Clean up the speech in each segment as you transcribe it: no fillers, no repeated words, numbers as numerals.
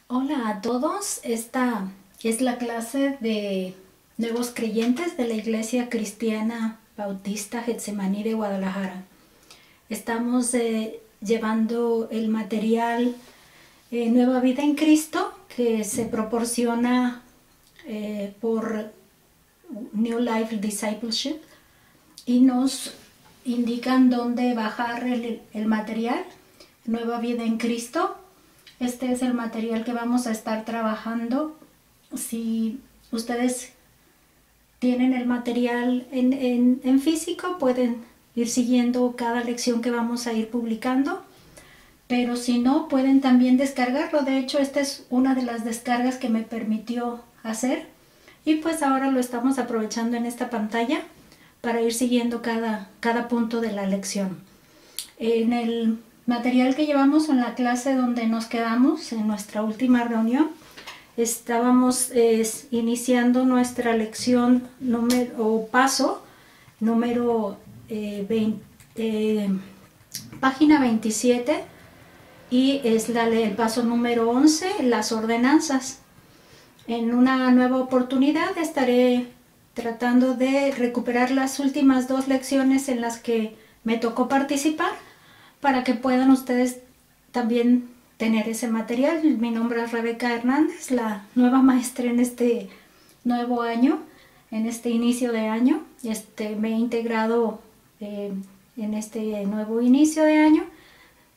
Hola a todos, esta es la clase de nuevos creyentes de la Iglesia Cristiana Bautista Getsemaní de Guadalajara. Estamos llevando el material Nueva Vida en Cristo que se proporciona por New Life Discipleship y nos indican dónde bajar el material Nueva Vida en Cristo. Este es el material que vamos a estar trabajando. Si ustedes tienen el material en físico, pueden ir siguiendo cada lección que vamos a ir publicando, pero si no, pueden también descargarlo. De hecho, esta es una de las descargas que me permitió hacer y pues ahora lo estamos aprovechando en esta pantalla para ir siguiendo cada punto de la lección. En el material que llevamos en la clase donde nos quedamos en nuestra última reunión, estábamos iniciando nuestra lección paso número página 27 y es el paso número 11, las ordenanzas. En una nueva oportunidad estaré tratando de recuperar las últimas dos lecciones en las que me tocó participar, para que puedan ustedes también tener ese material. Mi nombre es Rebeca Hernández, la nueva maestra en este nuevo año, en este inicio de año. Me he integrado en este nuevo inicio de año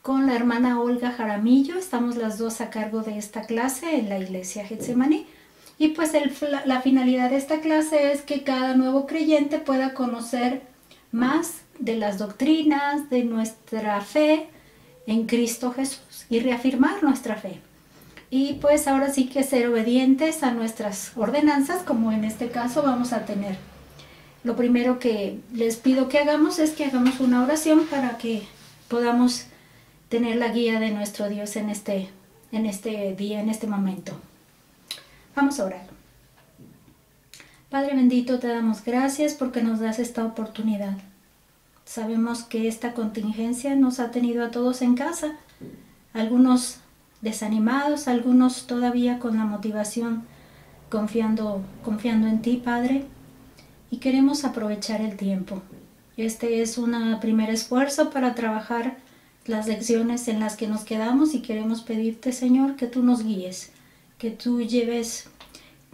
con la hermana Olga Jaramillo. Estamos las dos a cargo de esta clase en la Iglesia Getsemaní. Y pues la finalidad de esta clase es que cada nuevo creyente pueda conocer más de las doctrinas, de nuestra fe en Cristo Jesús y reafirmar nuestra fe. Y pues ahora sí que ser obedientes a nuestras ordenanzas, como en este caso vamos a tener. Lo primero que les pido que hagamos es que hagamos una oración para que podamos tener la guía de nuestro Dios en este día, en este momento. Vamos a orar. Padre bendito, te damos gracias porque nos das esta oportunidad. Sabemos que esta contingencia nos ha tenido a todos en casa, algunos desanimados, algunos todavía con la motivación, confiando en ti, Padre, y queremos aprovechar el tiempo. Este es un primer esfuerzo para trabajar las lecciones en las que nos quedamos y queremos pedirte, Señor, que tú nos guíes, que tú lleves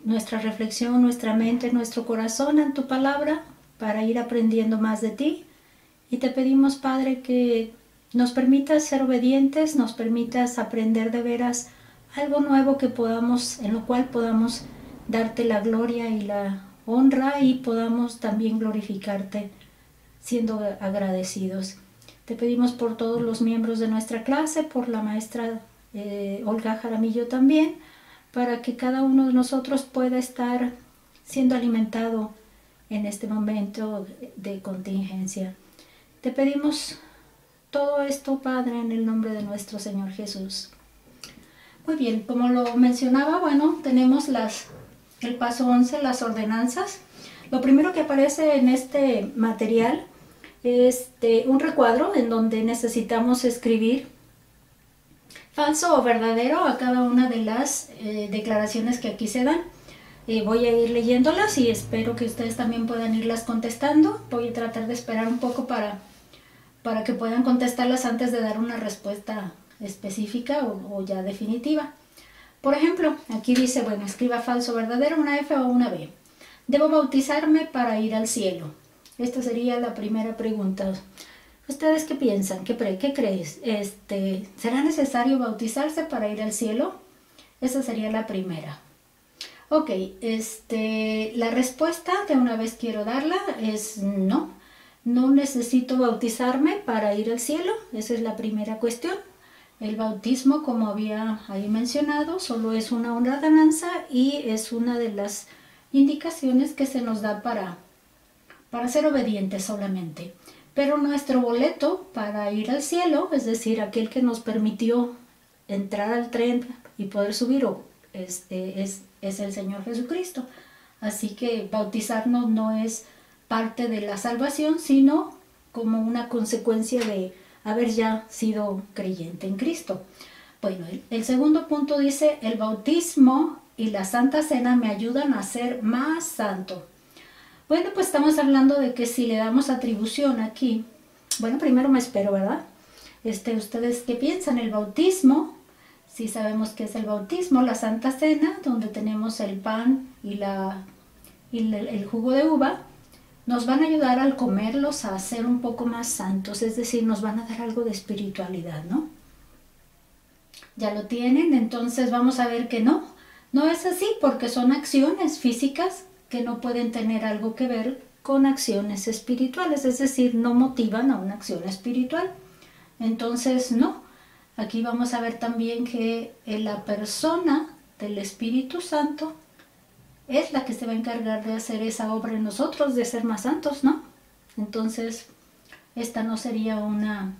nuestra reflexión, nuestra mente, nuestro corazón en tu palabra para ir aprendiendo más de ti. Y te pedimos, Padre, que nos permitas ser obedientes, nos permitas aprender de veras algo nuevo en lo cual podamos darte la gloria y la honra y podamos también glorificarte siendo agradecidos. Te pedimos por todos los miembros de nuestra clase, por la maestra Olga Jaramillo también, para que cada uno de nosotros pueda estar siendo alimentado en este momento de contingencia. Te pedimos todo esto, Padre, en el nombre de nuestro Señor Jesús. Muy bien, como lo mencionaba, bueno, tenemos el paso 11, las ordenanzas. Lo primero que aparece en este material es un recuadro en donde necesitamos escribir falso o verdadero a cada una de las declaraciones que aquí se dan. Voy a ir leyéndolas y espero que ustedes también puedan irlas contestando. Voy a tratar de esperar un poco para que puedan contestarlas antes de dar una respuesta específica o ya definitiva. Por ejemplo, aquí dice, bueno, escriba falso o verdadero, una F o una B. ¿Debo bautizarme para ir al cielo? Esta sería la primera pregunta. ¿Ustedes qué piensan? ¿Qué crees? ¿Será necesario bautizarse para ir al cielo? Esa sería la primera. Ok, la respuesta de una vez quiero darla es no. No necesito bautizarme para ir al cielo. Esa es la primera cuestión. El bautismo, como había ahí mencionado, solo es una ordenanza y es una de las indicaciones que se nos da para ser obedientes solamente. Pero nuestro boleto para ir al cielo, es decir, aquel que nos permitió entrar al tren y poder subir, es el Señor Jesucristo. Así que bautizarnos no es parte de la salvación, sino como una consecuencia de haber ya sido creyente en Cristo. Bueno, el segundo punto dice, el bautismo y la Santa Cena me ayudan a ser más santo. Bueno, pues estamos hablando de que si le damos atribución aquí, bueno, primero me espero, ¿verdad? ¿Ustedes qué piensan? El bautismo, si sabemos qué es el bautismo, la Santa Cena, donde tenemos el pan y el jugo de uva, nos van a ayudar al comerlos a ser un poco más santos, es decir, nos van a dar algo de espiritualidad, ¿no? ¿Ya lo tienen? Entonces vamos a ver que no es así, porque son acciones físicas que no pueden tener algo que ver con acciones espirituales, es decir, no motivan a una acción espiritual. Entonces, no. Aquí vamos a ver también que la persona del Espíritu Santo es la que se va a encargar de hacer esa obra en nosotros, de ser más santos, ¿no? Entonces, esta no sería una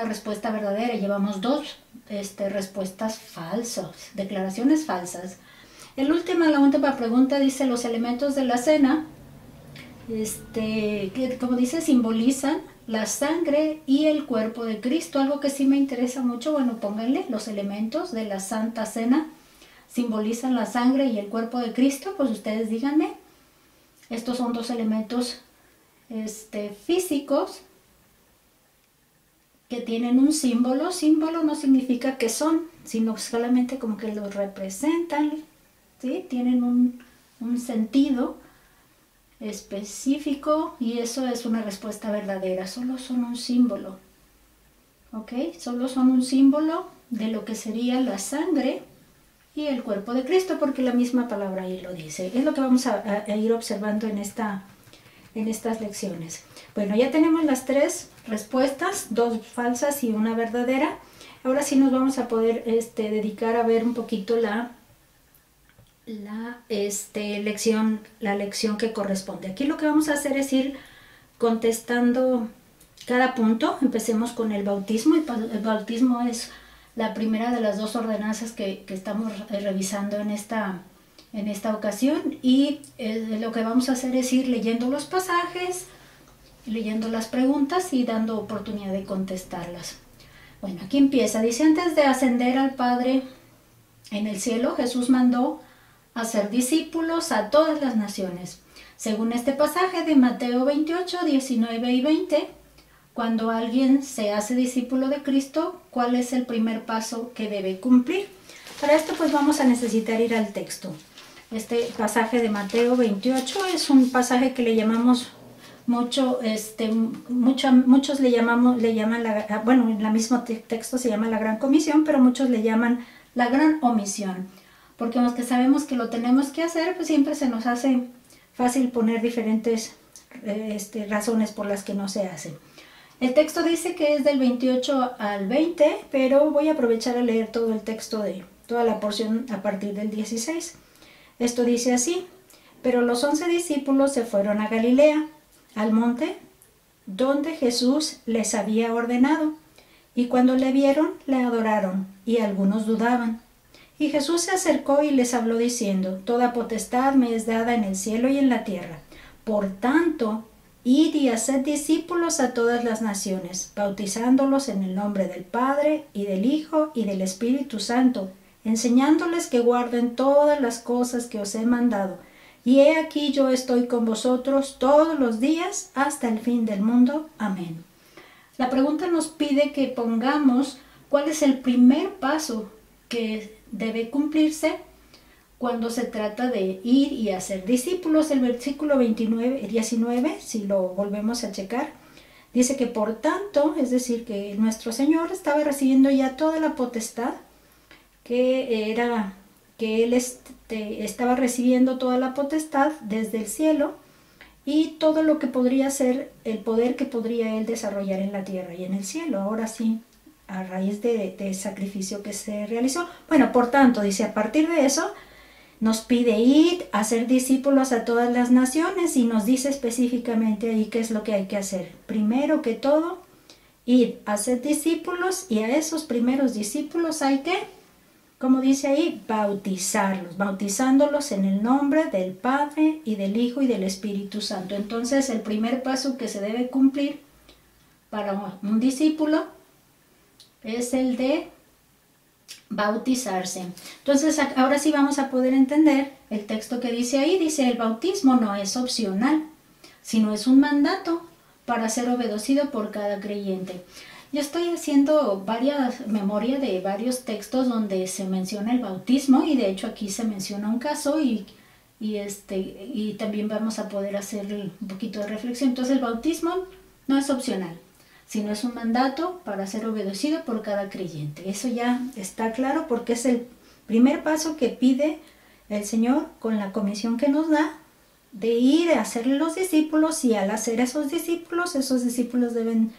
respuesta verdadera. Llevamos dos respuestas falsas, declaraciones falsas. La última pregunta dice, los elementos de la cena, que como dice, simbolizan la sangre y el cuerpo de Cristo. Algo que sí me interesa mucho, bueno, pónganle, los elementos de la Santa Cena simbolizan la sangre y el cuerpo de Cristo. Pues ustedes díganme, estos son dos elementos físicos que tienen un símbolo. Símbolo no significa que son, sino solamente como que los representan, ¿sí? Tienen un sentido específico y eso es una respuesta verdadera. Solo son un símbolo, ¿ok? Solo son un símbolo de lo que sería la sangre y el cuerpo de Cristo, porque la misma palabra ahí lo dice. Es lo que vamos a ir observando en estas lecciones. Bueno, ya tenemos las tres respuestas, dos falsas y una verdadera. Ahora sí nos vamos a poder dedicar a ver un poquito la lección que corresponde. Aquí lo que vamos a hacer es ir contestando cada punto. Empecemos con el bautismo. El bautismo es la primera de las dos ordenanzas que estamos revisando en esta ocasión, y lo que vamos a hacer es ir leyendo los pasajes, leyendo las preguntas y dando oportunidad de contestarlas. Bueno, aquí empieza. Dice, antes de ascender al Padre en el cielo, Jesús mandó hacer discípulos a todas las naciones. Según este pasaje de Mateo 28, 19 y 20, cuando alguien se hace discípulo de Cristo, ¿cuál es el primer paso que debe cumplir? Para esto pues vamos a necesitar ir al texto. Este pasaje de Mateo 28 es un pasaje que le llamamos muchos le llaman bueno, en el mismo texto se llama la Gran Comisión, pero muchos le llaman la Gran Omisión, porque aunque sabemos que lo tenemos que hacer, pues siempre se nos hace fácil poner diferentes razones por las que no se hace. El texto dice que es del 28 al 20, pero voy a aprovechar a leer todo el texto de toda la porción a partir del 16. Esto dice así: pero los 11 discípulos se fueron a Galilea, al monte donde Jesús les había ordenado, y cuando le vieron, le adoraron, y algunos dudaban. Y Jesús se acercó y les habló diciendo, toda potestad me es dada en el cielo y en la tierra. Por tanto, id y haced discípulos a todas las naciones, bautizándolos en el nombre del Padre, y del Hijo, y del Espíritu Santo, enseñándoles que guarden todas las cosas que os he mandado. Y he aquí yo estoy con vosotros todos los días hasta el fin del mundo. Amén. La pregunta nos pide que pongamos cuál es el primer paso que debe cumplirse cuando se trata de ir y hacer discípulos. El versículo 19, si lo volvemos a checar, dice que por tanto, es decir, que nuestro Señor estaba recibiendo ya toda la potestad, que Él estaba recibiendo toda la potestad desde el cielo y todo lo que podría ser el poder que podría Él desarrollar en la tierra y en el cielo. Ahora sí, a raíz del sacrificio que se realizó. Bueno, por tanto, dice, a partir de eso, nos pide ir a hacer discípulos a todas las naciones y nos dice específicamente ahí qué es lo que hay que hacer. Primero que todo, ir a hacer discípulos, y a esos primeros discípulos hay que, como dice ahí, bautizarlos, bautizándolos en el nombre del Padre y del Hijo y del Espíritu Santo. Entonces, el primer paso que se debe cumplir para un discípulo es el de bautizarse. Entonces ahora sí vamos a poder entender el texto que dice ahí. Dice: el bautismo no es opcional, sino es un mandato para ser obedecido por cada creyente. Yo estoy haciendo memoria de varios textos donde se menciona el bautismo, y de hecho aquí se menciona un caso, y también vamos a poder hacer un poquito de reflexión. Entonces el bautismo no es opcional, sino es un mandato para ser obedecido por cada creyente. Eso ya está claro, porque es el primer paso que pide el Señor con la comisión que nos da de ir a hacerle los discípulos, y al hacer esos discípulos deben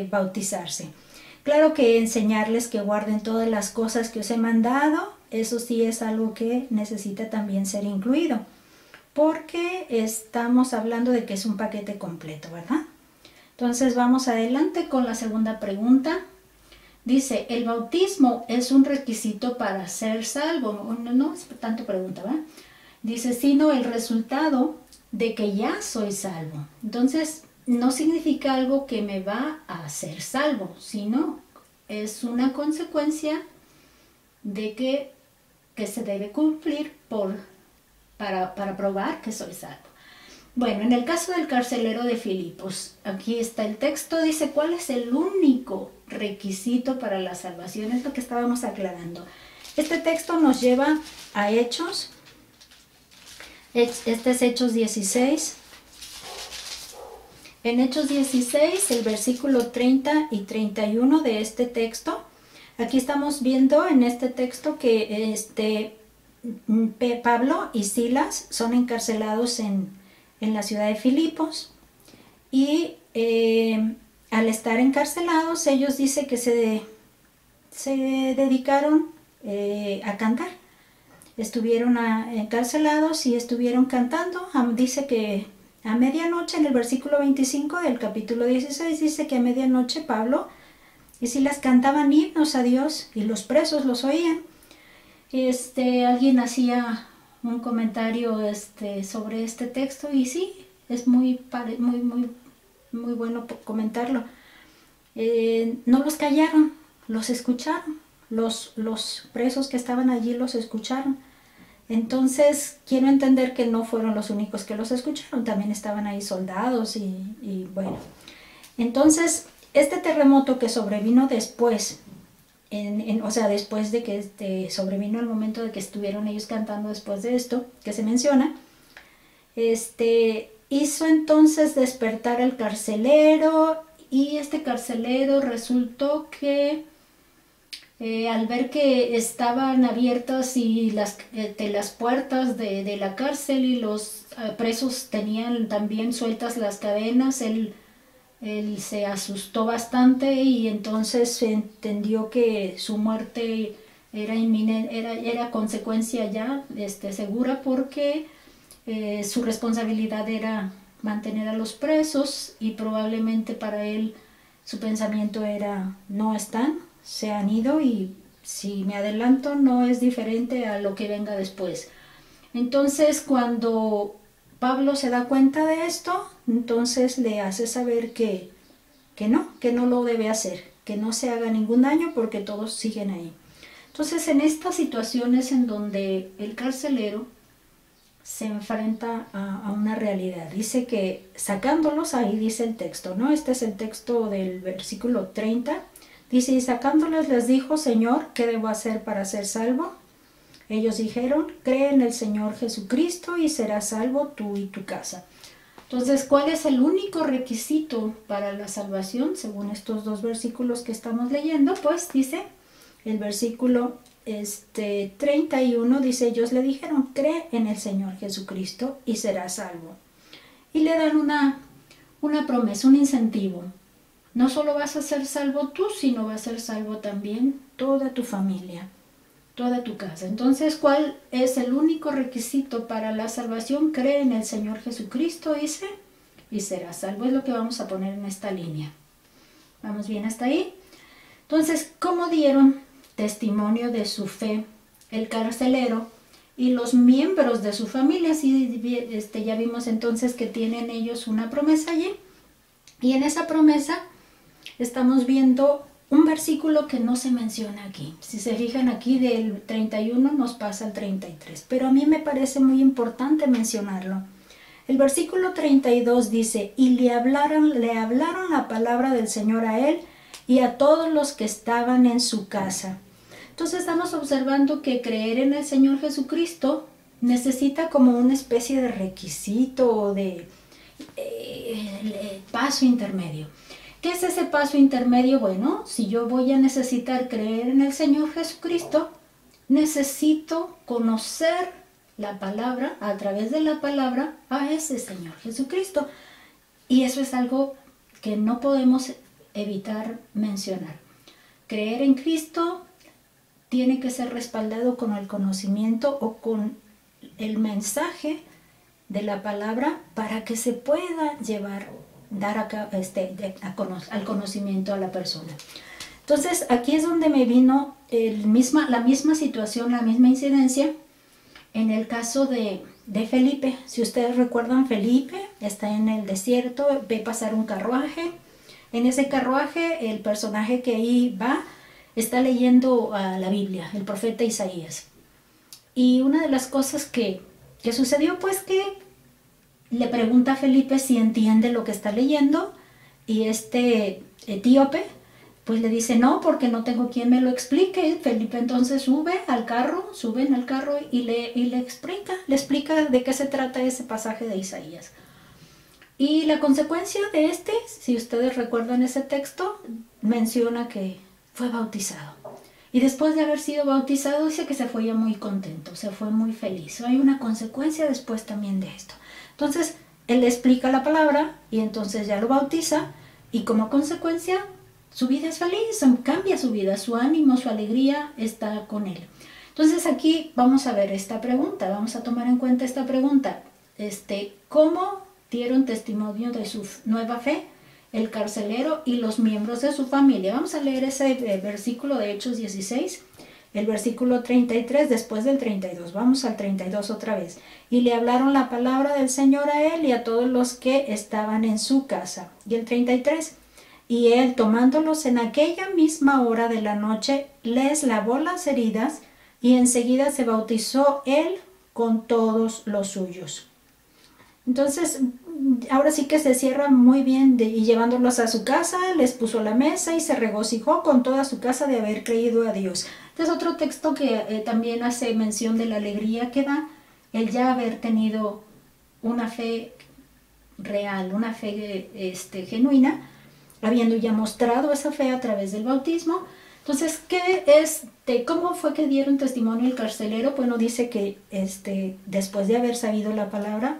bautizarse. Claro que enseñarles que guarden todas las cosas que os he mandado, eso sí es algo que necesita también ser incluido, porque estamos hablando de que es un paquete completo, ¿verdad? Entonces vamos adelante con la segunda pregunta. Dice: ¿el bautismo es un requisito para ser salvo? No es tanto pregunta, ¿verdad? Dice: sino el resultado de que ya soy salvo. Entonces no significa algo que me va a hacer salvo, sino es una consecuencia de que se debe cumplir para probar que soy salvo. Bueno, en el caso del carcelero de Filipos, aquí está el texto, dice: ¿cuál es el único requisito para la salvación? Es lo que estábamos aclarando. Este texto nos lleva a Hechos. Este es Hechos 16. En Hechos 16, el versículo 30 y 31 de este texto, aquí estamos viendo en este texto que Pablo y Silas son encarcelados en la ciudad de Filipos, y al estar encarcelados, ellos dicen que se dedicaron a cantar. Estuvieron encarcelados y estuvieron cantando. Dice que a medianoche, en el versículo 25 del capítulo 16, dice que a medianoche Pablo y Silas cantaban himnos a Dios, y los presos los oían. Alguien hacía un comentario sobre este texto, y sí, es muy bueno comentarlo. No los callaron, los escucharon. Los presos que estaban allí los escucharon. Entonces quiero entender que no fueron los únicos que los escucharon, también estaban ahí soldados y bueno. Entonces este terremoto que sobrevino después, después de que sobrevino el momento de que estuvieron ellos cantando, después de esto que se menciona, hizo entonces despertar al carcelero, y este carcelero resultó que al ver que estaban abiertas y las puertas de la cárcel, y los presos tenían también sueltas las cadenas, él se asustó bastante, y entonces entendió que su muerte era inminente, era consecuencia ya segura, porque su responsabilidad era mantener a los presos, y probablemente para él su pensamiento era: no están, se han ido, y si me adelanto no es diferente a lo que venga después. Entonces cuando Pablo se da cuenta de esto, entonces le hace saber que no lo debe hacer, que no se haga ningún daño, porque todos siguen ahí. Entonces en estas situaciones en donde el carcelero se enfrenta a una realidad, dice que sacándolos, ahí dice el texto, ¿no? Este es el texto del versículo 30. Dice: y sacándolos les dijo: Señor, ¿qué debo hacer para ser salvo? Ellos dijeron: cree en el Señor Jesucristo y serás salvo tú y tu casa. Entonces, ¿cuál es el único requisito para la salvación? Según estos dos versículos que estamos leyendo, pues dice el versículo 31, dice: ellos le dijeron: cree en el Señor Jesucristo y serás salvo. Y le dan una promesa, un incentivo. No solo vas a ser salvo tú, sino va a ser salvo también toda tu familia, toda tu casa. Entonces, ¿cuál es el único requisito para la salvación? Cree en el Señor Jesucristo, dice, y serás salvo. Es lo que vamos a poner en esta línea. ¿Vamos bien hasta ahí? Entonces, ¿cómo dieron testimonio de su fe el carcelero y los miembros de su familia? Sí, ya vimos entonces que tienen ellos una promesa allí, y en esa promesa estamos viendo un versículo que no se menciona aquí. Si se fijan aquí del 31 nos pasa al 33, pero a mí me parece muy importante mencionarlo. El versículo 32 dice, y le hablaron la palabra del Señor a él y a todos los que estaban en su casa. Entonces estamos observando que creer en el Señor Jesucristo necesita como una especie de requisito o de paso intermedio. ¿Qué es ese paso intermedio? Bueno, si yo voy a necesitar creer en el Señor Jesucristo, necesito conocer la palabra, a través de la palabra, a ese Señor Jesucristo. Y eso es algo que no podemos evitar mencionar. Creer en Cristo tiene que ser respaldado con el conocimiento o con el mensaje de la palabra para que se pueda dar al conocimiento a la persona. Entonces aquí es donde me vino la misma situación, la misma incidencia en el caso de Felipe. Si ustedes recuerdan, Felipe está en el desierto, ve pasar un carruaje. En ese carruaje el personaje que ahí va está leyendo la Biblia, el profeta Isaías. Y una de las cosas que sucedió, pues, que le pregunta a Felipe si entiende lo que está leyendo, y este etíope pues le dice no, porque no tengo quien me lo explique. Felipe entonces sube en el carro y le explica de qué se trata ese pasaje de Isaías. Y la consecuencia de si ustedes recuerdan ese texto, menciona que fue bautizado. Y después de haber sido bautizado, dice que se fue ya muy contento, se fue muy feliz. Hay una consecuencia después también de esto. Entonces, él le explica la palabra y entonces ya lo bautiza, y como consecuencia su vida es feliz, cambia su vida, su ánimo, su alegría está con él. Entonces aquí vamos a ver esta pregunta, vamos a tomar en cuenta esta pregunta. ¿Cómo dieron testimonio de su nueva fe el carcelero y los miembros de su familia? Vamos a leer ese versículo de Hechos 16, el versículo 33 después del 32. Vamos al 32 otra vez. Y le hablaron la palabra del Señor a él y a todos los que estaban en su casa. Y el 33. Y él, tomándolos en aquella misma hora de la noche, les lavó las heridas, y enseguida se bautizó él con todos los suyos. Entonces, ahora sí que se cierra muy bien, y llevándolos a su casa, les puso la mesa y se regocijó con toda su casa de haber creído a Dios. Este es otro texto que también hace mención de la alegría que da el ya haber tenido una fe real, una fe genuina, habiendo ya mostrado esa fe a través del bautismo. Entonces, ¿cómo fue que dieron testimonio el carcelero? Bueno, dice que después de haber sabido la palabra,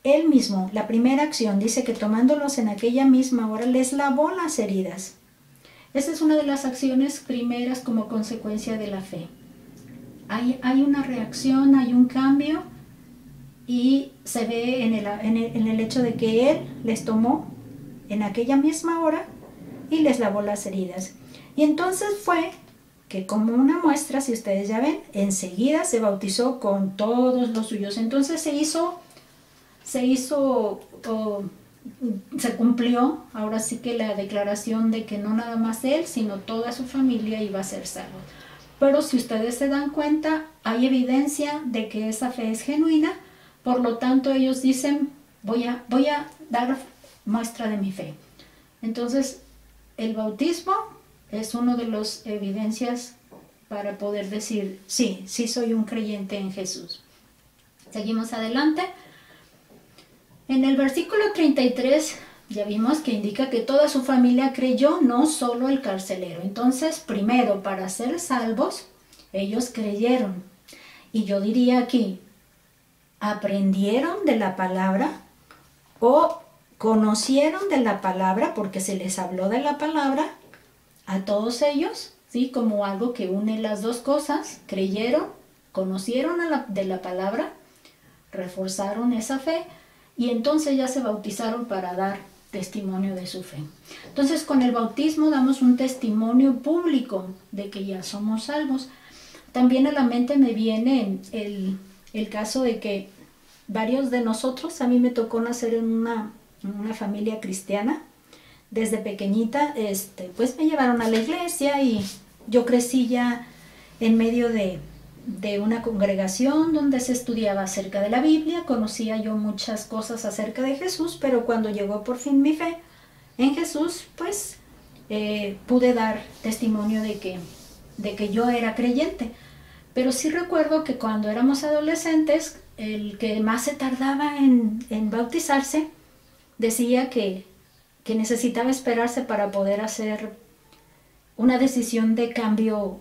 él mismo, la primera acción, dice que tomándolos en aquella misma hora, les lavó las heridas. Esa es una de las acciones primeras como consecuencia de la fe. Hay una reacción, hay un cambio, y se ve en el hecho de que él les tomó en aquella misma hora y les lavó las heridas. Y entonces fue que, como una muestra, si ustedes ya ven, enseguida se bautizó con todos los suyos. Entonces se cumplió ahora sí que la declaración de que no nada más él, sino toda su familia iba a ser salvo. Pero si ustedes se dan cuenta, hay evidencia de que esa fe es genuina. Por lo tanto, ellos dicen, voy a dar muestra de mi fe. Entonces, el bautismo es una de las evidencias para poder decir, sí soy un creyente en Jesús. Seguimos adelante. En el versículo 33 ya vimos que indica que toda su familia creyó, no solo el carcelero. Entonces, primero, para ser salvos, ellos creyeron. Y yo diría aquí, aprendieron de la palabra o conocieron de la palabra, porque se les habló de la palabra a todos ellos, ¿sí? Como algo que une las dos cosas. Creyeron, conocieron de la palabra, reforzaron esa fe, y entonces ya se bautizaron para dar testimonio de su fe. Entonces, con el bautismo damos un testimonio público de que ya somos salvos. También a la mente me viene el caso de que varios de nosotros, a mí me tocó nacer en una familia cristiana, desde pequeñita, pues me llevaron a la iglesia y yo crecí ya en medio de una congregación donde se estudiaba acerca de la Biblia. Conocía yo muchas cosas acerca de Jesús, pero cuando llegó por fin mi fe en Jesús, pues pude dar testimonio de que yo era creyente. Pero sí recuerdo que cuando éramos adolescentes, el que más se tardaba en bautizarse decía que necesitaba esperarse para poder hacer una decisión de cambio,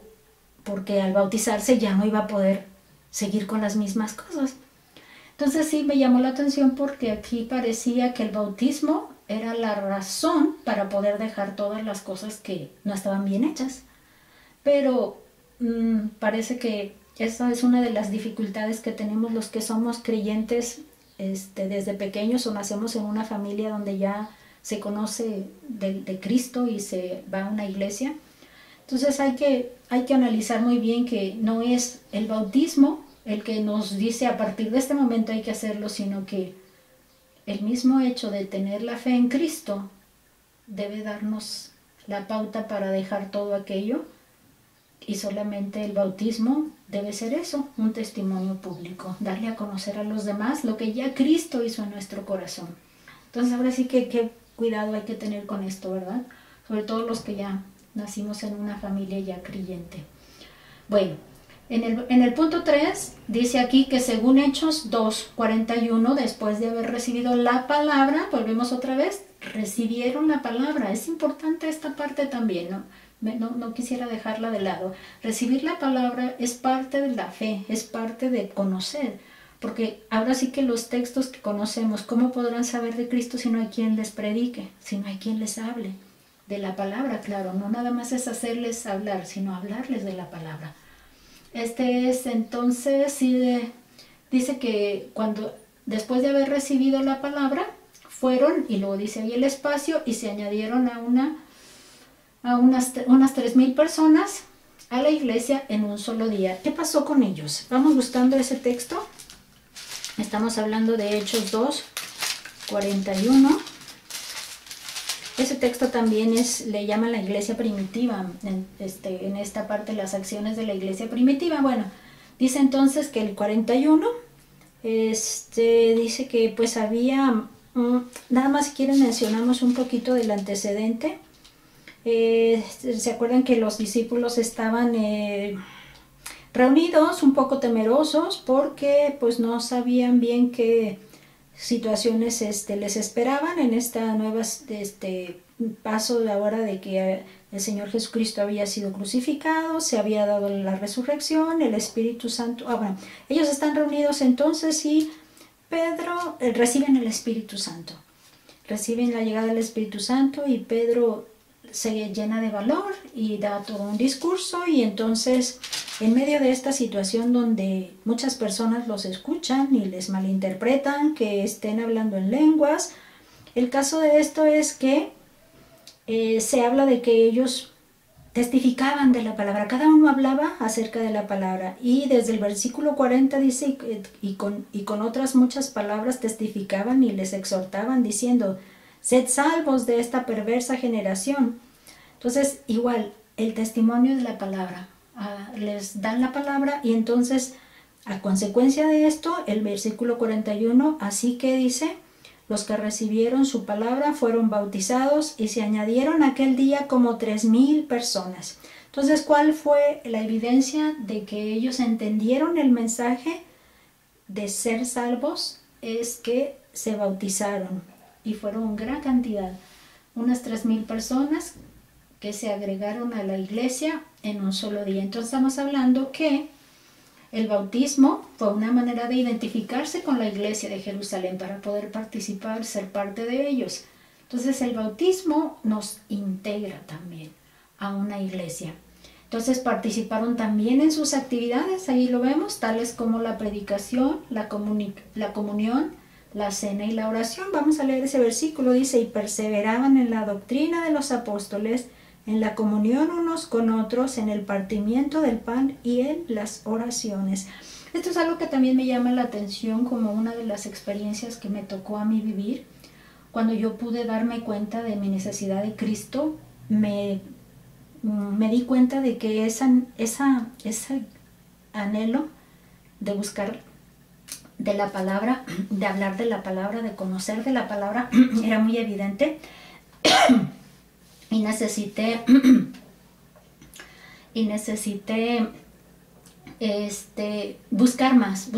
porque al bautizarse ya no iba a poder seguir con las mismas cosas. Entonces sí me llamó la atención porque aquí parecía que el bautismo era la razón para poder dejar todas las cosas que no estaban bien hechas. Pero parece que esa es una de las dificultades que tenemos los que somos creyentes desde pequeños o nacemos en una familia donde ya se conoce de Cristo y se va a una iglesia. Entonces hay que analizar muy bien que no es el bautismo el que nos dice a partir de este momento hay que hacerlo, sino que el mismo hecho de tener la fe en Cristo debe darnos la pauta para dejar todo aquello, y solamente el bautismo debe ser eso, un testimonio público, darle a conocer a los demás lo que ya Cristo hizo en nuestro corazón. Entonces ahora sí que qué cuidado hay que tener con esto, ¿verdad? Sobre todo los que ya nacimos en una familia ya creyente. Bueno, en el punto 3 dice aquí que según Hechos 2:41, después de haber recibido la palabra, volvemos otra vez, recibieron la palabra. Es importante esta parte también, ¿no? No quisiera dejarla de lado. Recibir la palabra es parte de la fe, es parte de conocer, porque ahora sí que los textos que conocemos, ¿cómo podrán saber de Cristo si no hay quien les predique, si no hay quien les hable de la palabra? Claro, no nada más es hacerles hablar, sino hablarles de la palabra. Entonces, sí, dice que después de haber recibido la palabra, fueron, y luego dice ahí el espacio, y se añadieron a unas 3,000 personas a la iglesia en un solo día. ¿Qué pasó con ellos? Vamos buscando ese texto. Estamos hablando de Hechos 2:41. Ese texto también le llaman la iglesia primitiva, en esta parte las acciones de la iglesia primitiva. Bueno, dice entonces que el 41, dice que pues había, nada más si quieren mencionamos un poquito del antecedente. ¿Se acuerdan que los discípulos estaban reunidos, un poco temerosos, porque pues no sabían bien qué situaciones les esperaban en esta nueva paso de ahora de que el Señor Jesucristo había sido crucificado, se había dado la resurrección, el Espíritu Santo? Bueno, ellos están reunidos entonces y Pedro reciben el Espíritu Santo, reciben la llegada del Espíritu Santo, y Pedro se llena de valor y da todo un discurso. Y entonces, en medio de esta situación donde muchas personas los escuchan y les malinterpretan que estén hablando en lenguas, el caso de esto es que se habla de que ellos testificaban de la palabra, cada uno hablaba acerca de la palabra, y desde el versículo 40 dice, y con otras muchas palabras testificaban y les exhortaban diciendo: sed salvos de esta perversa generación. Entonces, igual, el testimonio de la palabra, les dan la palabra, y entonces, a consecuencia de esto, el versículo 41, así que dice: los que recibieron su palabra fueron bautizados, y se añadieron aquel día como 3,000 personas. Entonces, ¿cuál fue la evidencia de que ellos entendieron el mensaje de ser salvos? Es que se bautizaron, y fueron gran cantidad, unas 3,000 personas que se agregaron a la iglesia en un solo día. Entonces estamos hablando que el bautismo fue una manera de identificarse con la iglesia de Jerusalén para poder participar, ser parte de ellos. Entonces el bautismo nos integra también a una iglesia. Entonces participaron también en sus actividades, ahí lo vemos, tales como la predicación, la comunión, la cena y la oración. Vamos a leer ese versículo. Dice: y perseveraban en la doctrina de los apóstoles, en la comunión unos con otros, en el partimiento del pan y en las oraciones. Esto es algo que también me llama la atención como una de las experiencias que me tocó a mí vivir. cuando yo pude darme cuenta de mi necesidad de Cristo, me di cuenta de que ese anhelo de buscar de la palabra, de hablar de la palabra, de conocer de la palabra, era muy evidente. y necesité buscar más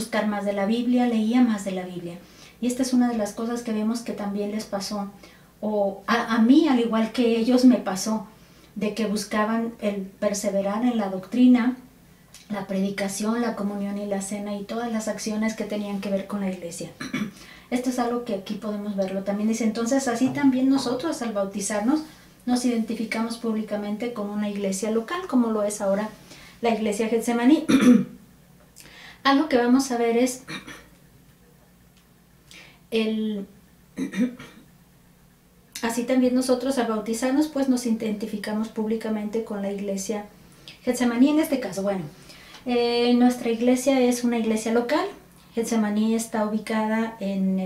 de la Biblia, leía más de la Biblia. Y esta es una de las cosas que vemos que también les pasó, o a mí, al igual que ellos, me pasó, de que buscaban el perseverar en la doctrina, la predicación, la comunión y la cena y todas las acciones que tenían que ver con la iglesia. Esto es algo que aquí podemos verlo. También dice, entonces así también nosotros al bautizarnos nos identificamos públicamente con una iglesia local, como lo es ahora la iglesia Getsemaní. Algo que vamos a ver es así también nosotros al bautizarnos pues nos identificamos públicamente con la iglesia Getsemaní en este caso. Bueno, nuestra iglesia es una iglesia local. Getsemaní está ubicada en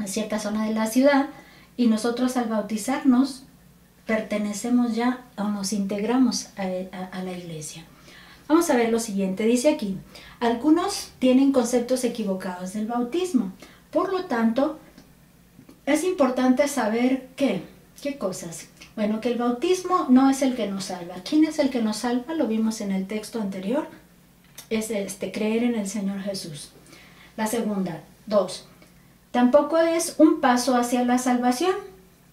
cierta zona de la ciudad, y nosotros al bautizarnos pertenecemos ya o nos integramos a la iglesia. Vamos a ver lo siguiente, dice aquí, algunos tienen conceptos equivocados del bautismo, por lo tanto es importante saber ¿qué cosas? Bueno, que el bautismo no es el que nos salva. ¿Quién es el que nos salva? Lo vimos en el texto anterior. Es creer en el Señor Jesús. La segunda, 2. Tampoco es un paso hacia la salvación,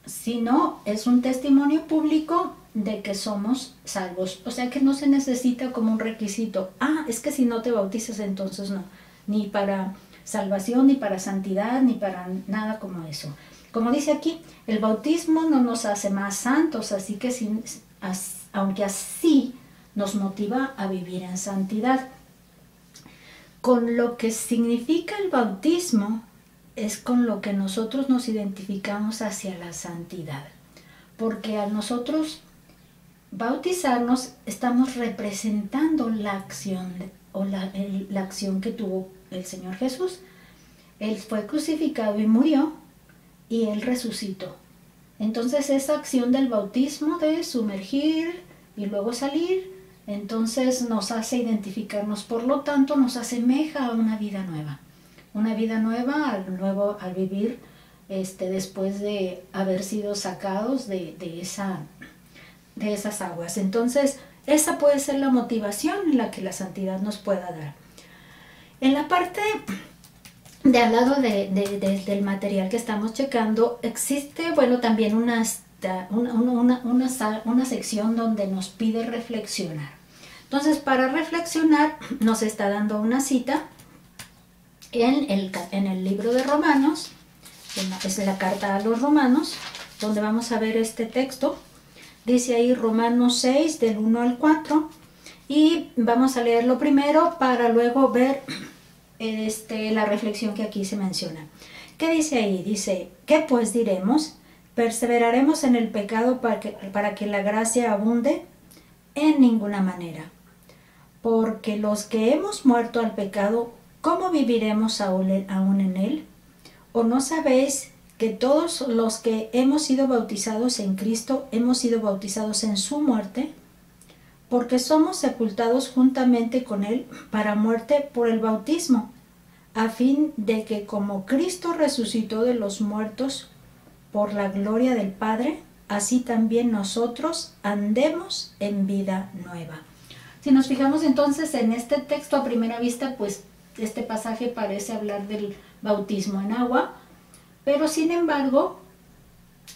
sino es un testimonio público de que somos salvos. O sea que no se necesita como un requisito. Es que si no te bautizas entonces no. Ni para salvación, ni para santidad, ni para nada como eso. Como dice aquí, el bautismo no nos hace más santos, así que aunque así nos motiva a vivir en santidad. Con lo que significa el bautismo es con lo que nosotros nos identificamos hacia la santidad. Porque al nosotros bautizarnos estamos representando la acción o la acción que tuvo el Señor Jesús. Él fue crucificado y murió, y Él resucitó. Entonces esa acción del bautismo de sumergir y luego salir, entonces nos hace identificarnos, por lo tanto nos asemeja a una vida nueva. Una vida nueva al vivir después de haber sido sacados de esas aguas. Entonces esa puede ser la motivación en la que la santidad nos pueda dar. En la parte de al lado del material que estamos checando, existe, bueno, también una sección donde nos pide reflexionar. Entonces, para reflexionar, nos está dando una cita en el libro de Romanos, es la carta a los Romanos, donde vamos a ver este texto. Dice ahí Romanos 6, del 1 al 4, y vamos a leerlo primero para luego ver la reflexión que aquí se menciona. ¿Qué dice ahí? Dice, ¿qué pues diremos? ¿Perseveraremos en el pecado para que la gracia abunde? En ninguna manera. Porque los que hemos muerto al pecado, ¿cómo viviremos aún en él? ¿O no sabéis que todos los que hemos sido bautizados en Cristo, hemos sido bautizados en su muerte? Porque somos sepultados juntamente con él para muerte por el bautismo, a fin de que como Cristo resucitó de los muertos por la gloria del Padre, así también nosotros andemos en vida nueva. Si nos fijamos entonces en este texto a primera vista, pues este pasaje parece hablar del bautismo en agua, pero sin embargo,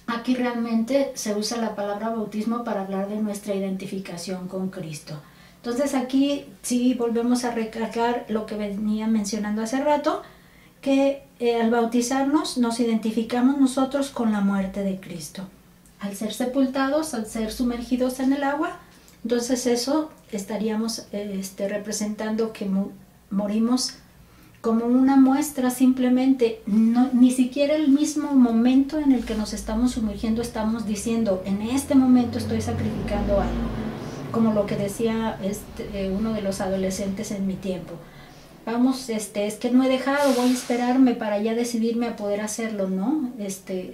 aquí realmente se usa la palabra bautismo para hablar de nuestra identificación con Cristo. Entonces aquí sí volvemos a recalcar lo que venía mencionando hace rato, que al bautizarnos nos identificamos nosotros con la muerte de Cristo. Al ser sepultados, al ser sumergidos en el agua, entonces eso estaríamos representando que morimos como una muestra simplemente, ni siquiera el mismo momento en el que nos estamos sumergiendo estamos diciendo, en este momento estoy sacrificando algo, como lo que decía uno de los adolescentes en mi tiempo. vamos, es que no he dejado, voy a esperarme para ya decidirme a poder hacerlo, ¿no?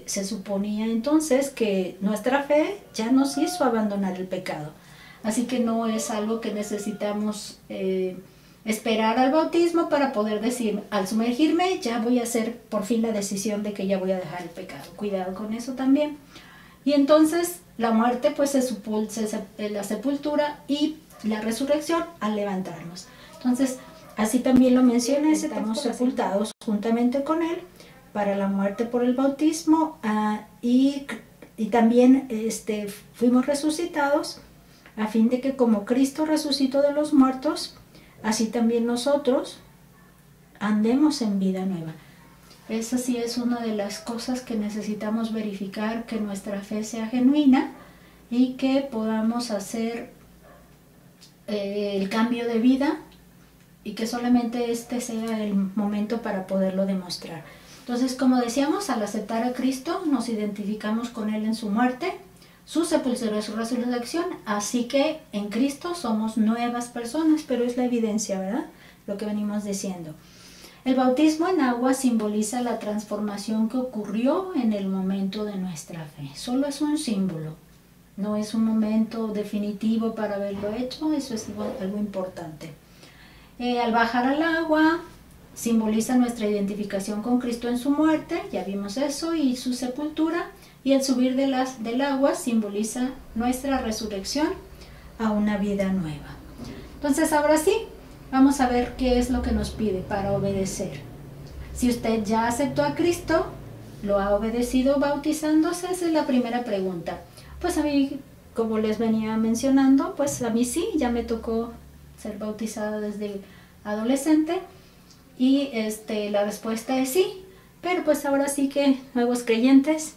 Se suponía entonces que nuestra fe ya nos hizo abandonar el pecado. Así que no es algo que necesitamos esperar al bautismo para poder decir, al sumergirme ya voy a hacer por fin la decisión de que ya voy a dejar el pecado. Cuidado con eso también. Y entonces la muerte pues la sepultura y la resurrección al levantarnos. Entonces, así también lo menciona, estamos sepultados juntamente con Él para la muerte por el bautismo y también fuimos resucitados a fin de que como Cristo resucitó de los muertos, así también nosotros andemos en vida nueva. Esa sí es una de las cosas que necesitamos verificar, que nuestra fe sea genuina y que podamos hacer el cambio de vida y que solamente este sea el momento para poderlo demostrar. Entonces, como decíamos, al aceptar a Cristo nos identificamos con Él en su muerte, su sepultura y su resurrección, así que en Cristo somos nuevas personas, pero es la evidencia, ¿verdad? Lo que venimos diciendo. El bautismo en agua simboliza la transformación que ocurrió en el momento de nuestra fe. Solo es un símbolo, no es un momento definitivo para haberlo hecho, eso es algo importante. Al bajar al agua simboliza nuestra identificación con Cristo en su muerte, ya vimos eso, y su sepultura, y el subir del agua simboliza nuestra resurrección a una vida nueva. Entonces ahora sí, vamos a ver qué es lo que nos pide para obedecer. Si usted ya aceptó a Cristo, ¿lo ha obedecido bautizándose? Esa es la primera pregunta. Pues a mí, como les venía mencionando, pues a mí sí, ya me tocó ser bautizada desde adolescente y la respuesta es sí, pero pues ahora sí que nuevos creyentes,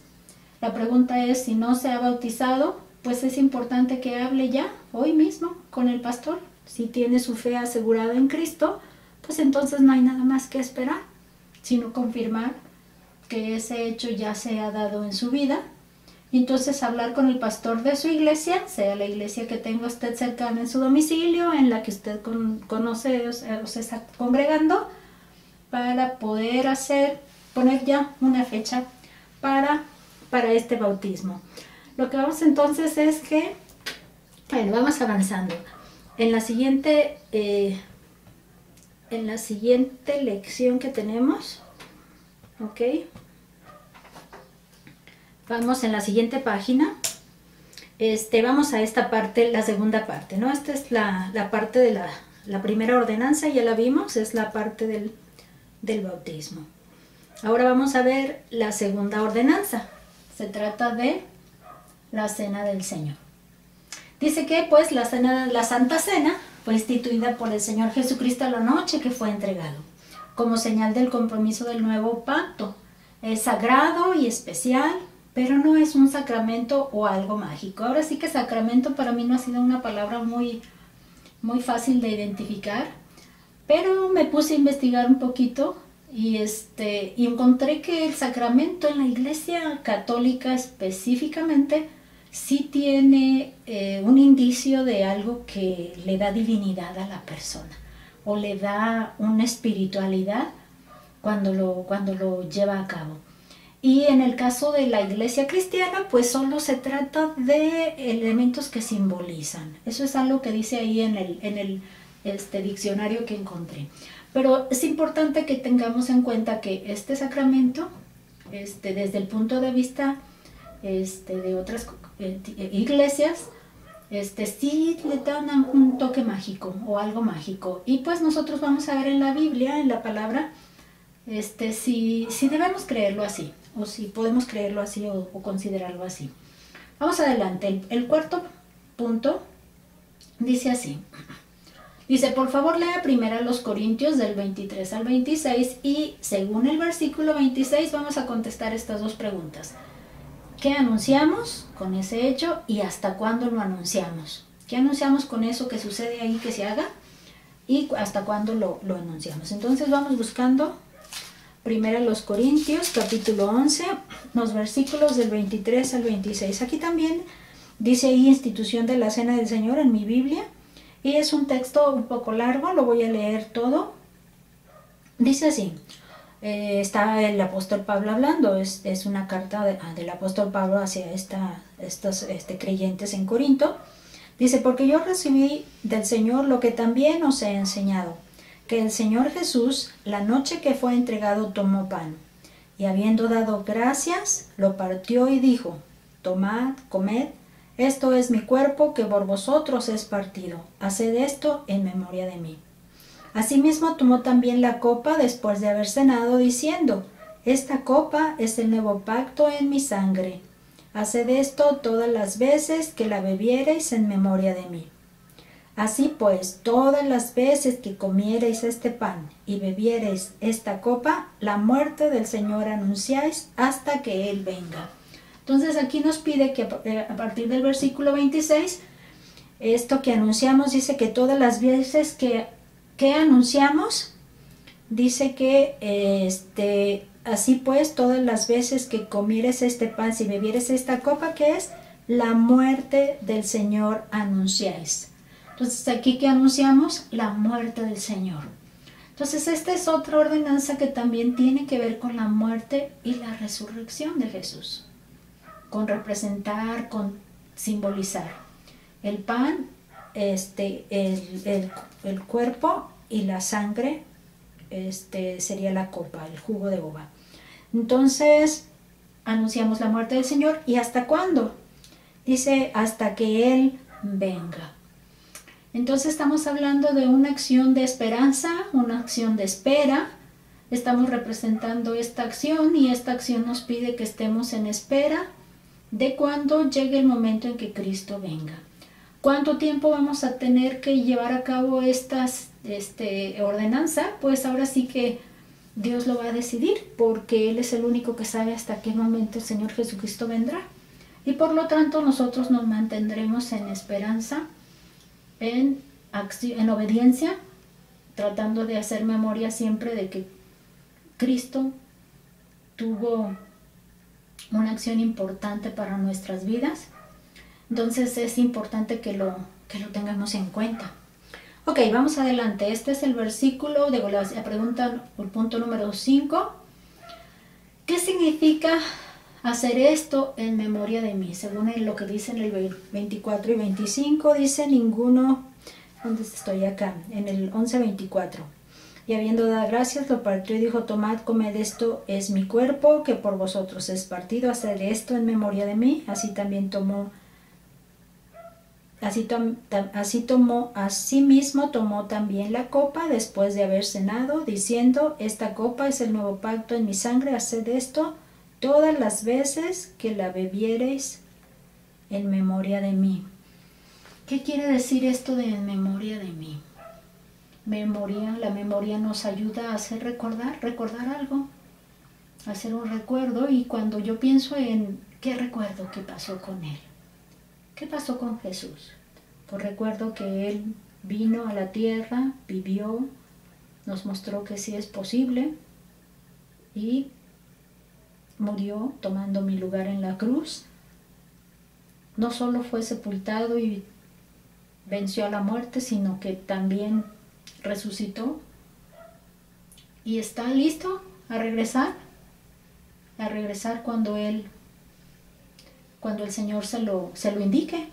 la pregunta es si no se ha bautizado, pues es importante que hable ya, hoy mismo, con el pastor. Si tiene su fe asegurada en Cristo, pues entonces no hay nada más que esperar, sino confirmar que ese hecho ya se ha dado en su vida. Y entonces hablar con el pastor de su iglesia, sea la iglesia que tenga usted cercana en su domicilio, en la que usted conoce o se está congregando, para poder poner ya una fecha para este bautismo. Lo que vamos entonces es que, bueno, vamos avanzando. En la siguiente lección que tenemos, ¿ok? Vamos en la siguiente página, vamos a esta parte, la segunda parte, ¿no? Esta es la parte de la primera ordenanza, ya la vimos, es la parte del bautismo. Ahora vamos a ver la segunda ordenanza, se trata de la Cena del Señor. Dice que pues la Santa Cena fue instituida por el Señor Jesucristo la noche que fue entregado, como señal del compromiso del nuevo pacto. Es sagrado y especial, pero no es un sacramento o algo mágico. Ahora sí que sacramento para mí no ha sido una palabra muy, muy fácil de identificar, pero me puse a investigar un poquito y encontré que el sacramento en la Iglesia Católica específicamente sí tiene un indicio de algo que le da divinidad a la persona o le da una espiritualidad cuando lo lleva a cabo. Y en el caso de la iglesia cristiana, pues solo se trata de elementos que simbolizan. Eso es algo que dice ahí en el diccionario que encontré. Pero es importante que tengamos en cuenta que este sacramento, desde el punto de vista de otras iglesias, sí le dan un toque mágico o algo mágico. Y pues nosotros vamos a ver en la Biblia, en la palabra, si debemos creerlo así, o si podemos creerlo así o considerarlo así. Vamos adelante. El cuarto punto dice así. Dice, por favor lea primero los Corintios del 23 al 26 y según el versículo 26 vamos a contestar estas dos preguntas. ¿Qué anunciamos con ese hecho y hasta cuándo lo anunciamos? ¿Qué anunciamos con eso que sucede ahí que se haga? ¿Y hasta cuándo lo anunciamos? Entonces vamos buscando primero los Corintios, capítulo 11, los versículos del 23 al 26. Aquí también dice ahí institución de la Cena del Señor en mi Biblia. Y es un texto un poco largo, lo voy a leer todo Dice así, está el apóstol Pablo hablando, es una carta del apóstol Pablo hacia estos creyentes en Corinto. Dice, porque yo recibí del Señor lo que también os he enseñado, que el Señor Jesús, la noche que fue entregado, tomó pan, y habiendo dado gracias, lo partió y dijo, tomad, comed, esto es mi cuerpo que por vosotros es partido, haced esto en memoria de mí. Asimismo tomó también la copa después de haber cenado, diciendo, esta copa es el nuevo pacto en mi sangre. Haced esto todas las veces que la bebiereis en memoria de mí. Así pues, todas las veces que comiereis este pan y bebiereis esta copa, la muerte del Señor anunciáis hasta que Él venga. Entonces aquí nos pide que a partir del versículo 26, esto que anunciamos dice que todas las veces que anunciamos, dice que así pues, todas las veces que comieres este pan, si bebieres esta copa, que es la muerte del Señor anunciáis. Entonces, aquí que anunciamos la muerte del Señor. Entonces, esta es otra ordenanza que también tiene que ver con la muerte y la resurrección de Jesús. Con representar, con simbolizar. El pan, el cuerpo y la sangre, sería la copa, el jugo de uva. Entonces, anunciamos la muerte del Señor. ¿Y hasta cuándo? Dice, hasta que Él venga. Entonces estamos hablando de una acción de esperanza, una acción de espera. Estamos representando esta acción y esta acción nos pide que estemos en espera de cuando llegue el momento en que Cristo venga. ¿Cuánto tiempo vamos a tener que llevar a cabo esta ordenanza? Pues ahora sí que Dios lo va a decidir, porque Él es el único que sabe hasta qué momento el Señor Jesucristo vendrá. Y por lo tanto nosotros nos mantendremos en esperanza, en obediencia, tratando de hacer memoria siempre de que Cristo tuvo una acción importante para nuestras vidas. Entonces es importante que lo tengamos en cuenta. Ok, vamos adelante. Este es el versículo de la pregunta, el punto número 5. ¿Qué significa hacer esto en memoria de mí? Según lo que dice en el 24 y 25, dice ninguno. ¿Dónde estoy? Acá, en el 11:24. Y habiendo dado gracias, lo partió y dijo, tomad, comed, esto es mi cuerpo, que por vosotros es partido, haced esto en memoria de mí. Asimismo tomó también la copa después de haber cenado, diciendo, esta copa es el nuevo pacto en mi sangre, haced esto todas las veces que la bebiereis en memoria de mí. ¿Qué quiere decir esto de en memoria de mí? La memoria nos ayuda a hacer recordar algo, hacer un recuerdo, y cuando yo pienso en qué recuerdo, qué pasó con Él. ¿Qué pasó con Jesús? Pues recuerdo que Él vino a la tierra, vivió, nos mostró que sí es posible y murió tomando mi lugar en la cruz. No solo fue sepultado y venció a la muerte, sino que también resucitó y está listo a regresar cuando el Señor se lo indique.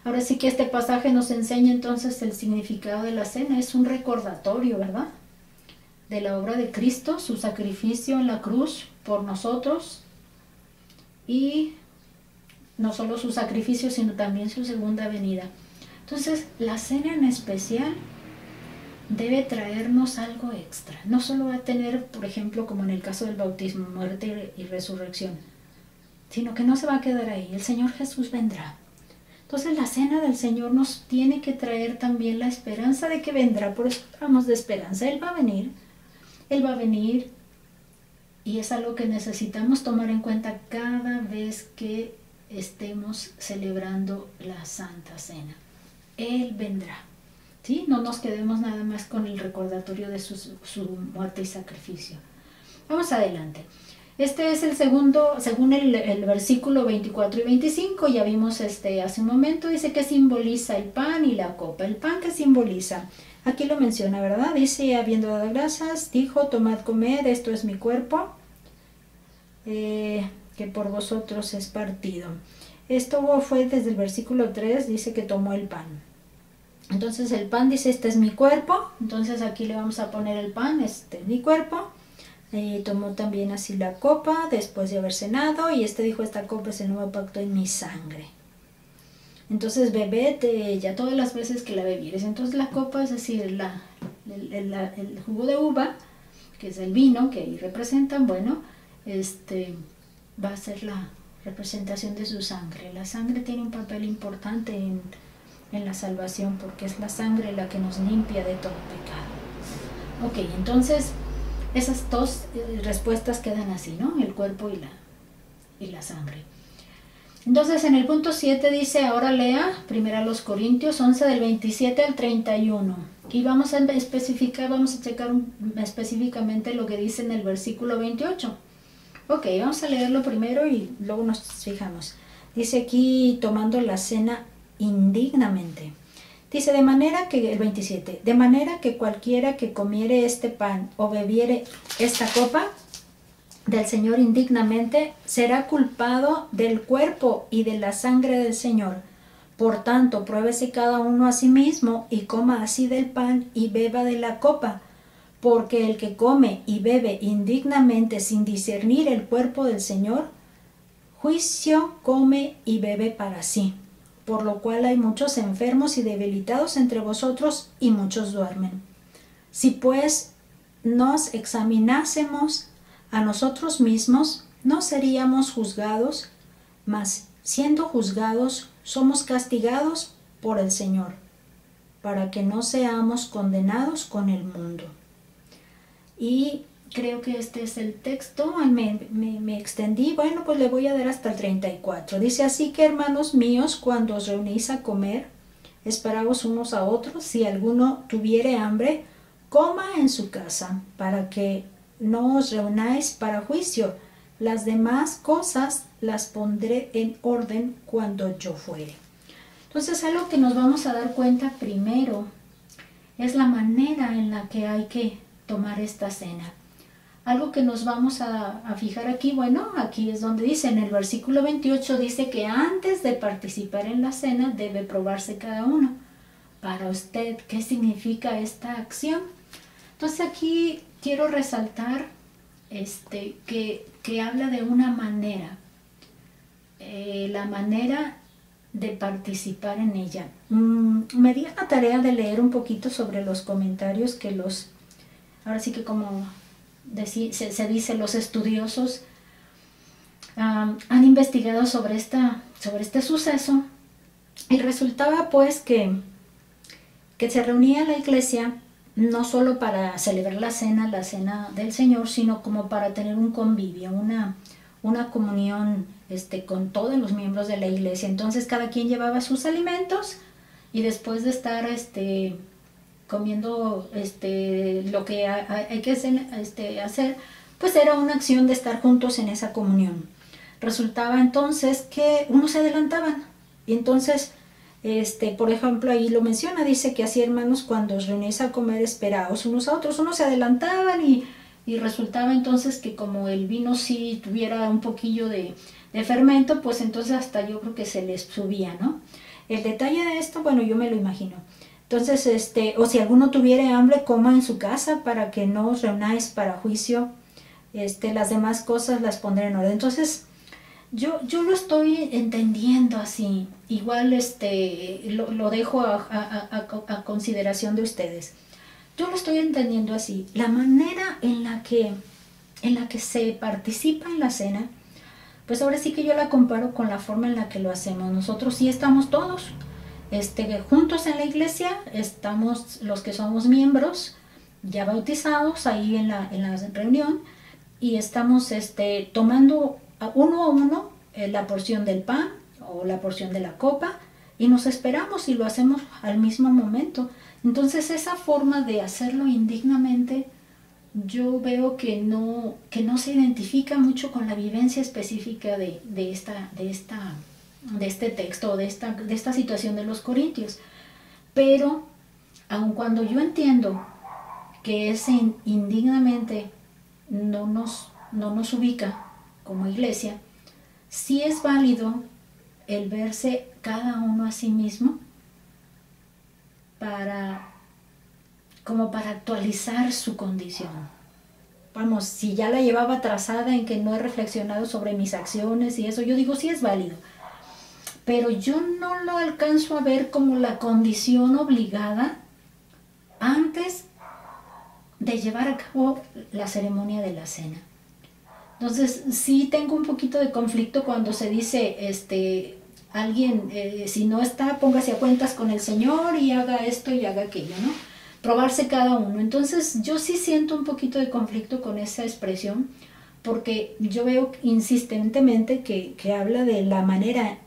Ahora sí que este pasaje nos enseña entonces el significado de la cena. Es un recordatorio, ¿verdad?, de la obra de Cristo, su sacrificio en la cruz por nosotros, y no solo su sacrificio, sino también su segunda venida. Entonces, la cena en especial debe traernos algo extra. No solo va a tener, por ejemplo, como en el caso del bautismo, muerte y resurrección, sino que no se va a quedar ahí. El Señor Jesús vendrá. Entonces la cena del Señor nos tiene que traer también la esperanza de que vendrá. Por eso hablamos de esperanza. Él va a venir, y es algo que necesitamos tomar en cuenta cada vez que estemos celebrando la Santa Cena. Él vendrá, ¿sí? No nos quedemos nada más con el recordatorio de su muerte y sacrificio. Vamos adelante. Este es el segundo, según el versículo 24 y 25, ya vimos hace un momento, dice que simboliza el pan y la copa. El pan que simboliza, aquí lo menciona, ¿verdad? Dice, habiendo dado gracias, dijo, tomad, comed, esto es mi cuerpo, que por vosotros es partido. Esto fue desde el versículo 3, dice que tomó el pan. Entonces el pan dice, este es mi cuerpo, entonces aquí le vamos a poner el pan, este es mi cuerpo. Tomó también así la copa después de haber cenado, y dijo, esta copa es el nuevo pacto en mi sangre. Entonces bebed ya todas las veces que la bebieres. Entonces la copa, es decir, el jugo de uva, que es el vino que ahí representan, bueno, va a ser la representación de su sangre. La sangre tiene un papel importante en la salvación, porque es la sangre la que nos limpia de todo pecado. Ok, entonces esas dos respuestas quedan así, ¿no? El cuerpo y la sangre. Entonces en el punto 7 dice, ahora lea 1 Corintios 11 del 27 al 31. Y vamos a especificar, vamos a checar específicamente lo que dice en el versículo 28. Ok, vamos a leerlo primero y luego nos fijamos. Dice aquí, tomando la cena indignamente. Dice, de manera que, el 27, de manera que cualquiera que comiere este pan o bebiere esta copa del Señor indignamente, será culpado del cuerpo y de la sangre del Señor. Por tanto, pruébese cada uno a sí mismo y coma así del pan y beba de la copa. Porque el que come y bebe indignamente sin discernir el cuerpo del Señor, juicio come y bebe para sí. Por lo cual hay muchos enfermos y debilitados entre vosotros, y muchos duermen. Si pues nos examinásemos a nosotros mismos, no seríamos juzgados, mas siendo juzgados, somos castigados por el Señor, para que no seamos condenados con el mundo. Y creo que este es el texto. Me extendí. Bueno, pues le voy a dar hasta el 34. Dice, así que, hermanos míos, cuando os reunís a comer, esperaos unos a otros. Si alguno tuviere hambre, coma en su casa, para que no os reunáis para juicio. Las demás cosas las pondré en orden cuando yo fuere. Entonces, algo que nos vamos a dar cuenta primero es la manera en la que hay que tomar esta cena. Algo que nos vamos a fijar aquí, bueno, aquí es donde dice, en el versículo 28 dice que antes de participar en la cena debe probarse cada uno. Para usted, ¿qué significa esta acción? Entonces aquí quiero resaltar que habla de una manera, la manera de participar en ella. Me di la tarea de leer un poquito sobre los comentarios que ahora sí que como se dice, los estudiosos han investigado sobre este suceso, y resultaba pues que se reunía la iglesia no solo para celebrar la cena del Señor, sino como para tener un convivio, una comunión con todos los miembros de la iglesia. Entonces cada quien llevaba sus alimentos, y después de estar comiendo lo que hay que hacer, pues era una acción de estar juntos en esa comunión. Resultaba entonces que unos se adelantaban, y entonces por ejemplo, ahí lo menciona, dice que así, hermanos, cuando os reunís a comer, esperaos unos a otros. Unos se adelantaban, y resultaba entonces que como el vino sí tuviera un poquillo de fermento, pues entonces hasta yo creo que se les subía, ¿no? El detalle de esto, bueno, yo me lo imagino. Entonces, o si alguno tuviere hambre, coma en su casa, para que no os reunáis para juicio. Las demás cosas las pondré en orden. Entonces, yo lo estoy entendiendo así. Igual lo dejo a consideración de ustedes. Yo lo estoy entendiendo así. La manera en la que se participa en la cena, pues ahora sí que yo la comparo con la forma en la que lo hacemos. Nosotros sí estamos todos juntos en la iglesia, estamos los que somos miembros ya bautizados ahí en la reunión, y estamos tomando uno a uno la porción del pan o la porción de la copa, y nos esperamos, y lo hacemos al mismo momento. Entonces esa forma de hacerlo indignamente, yo veo que no se identifica mucho con la vivencia específica de este texto, de esta situación de los corintios. Pero, aun cuando yo entiendo que ese indignamente no nos ubica como iglesia, sí es válido el verse cada uno a sí mismo como para actualizar su condición. Vamos, si ya la llevaba trazada en que no he reflexionado sobre mis acciones y eso, yo digo sí es válido, pero yo no lo alcanzo a ver como la condición obligada antes de llevar a cabo la ceremonia de la cena. Entonces sí tengo un poquito de conflicto cuando se dice alguien, si no está, póngase a cuentas con el Señor y haga esto y haga aquello, ¿no? Probarse cada uno. Entonces yo sí siento un poquito de conflicto con esa expresión, porque yo veo insistentemente que habla de la manera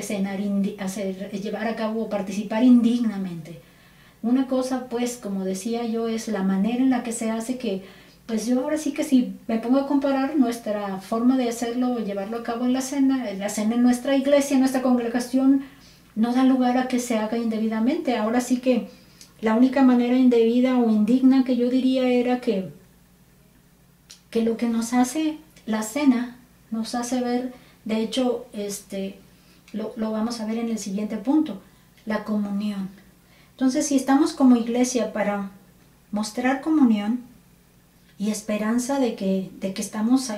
cenar, llevar a cabo, participar indignamente. Una cosa, pues, como decía yo, es la manera en la que se hace, que pues yo ahora sí que si me pongo a comparar nuestra forma de hacerlo, llevarlo a cabo en la cena en nuestra iglesia, en nuestra congregación, no da lugar a que se haga indebidamente. Ahora sí que la única manera indebida o indigna que yo diría era que lo que nos hace la cena, nos hace ver, de hecho, lo vamos a ver en el siguiente punto, la comunión. Entonces, si estamos como iglesia para mostrar comunión y esperanza de que estamos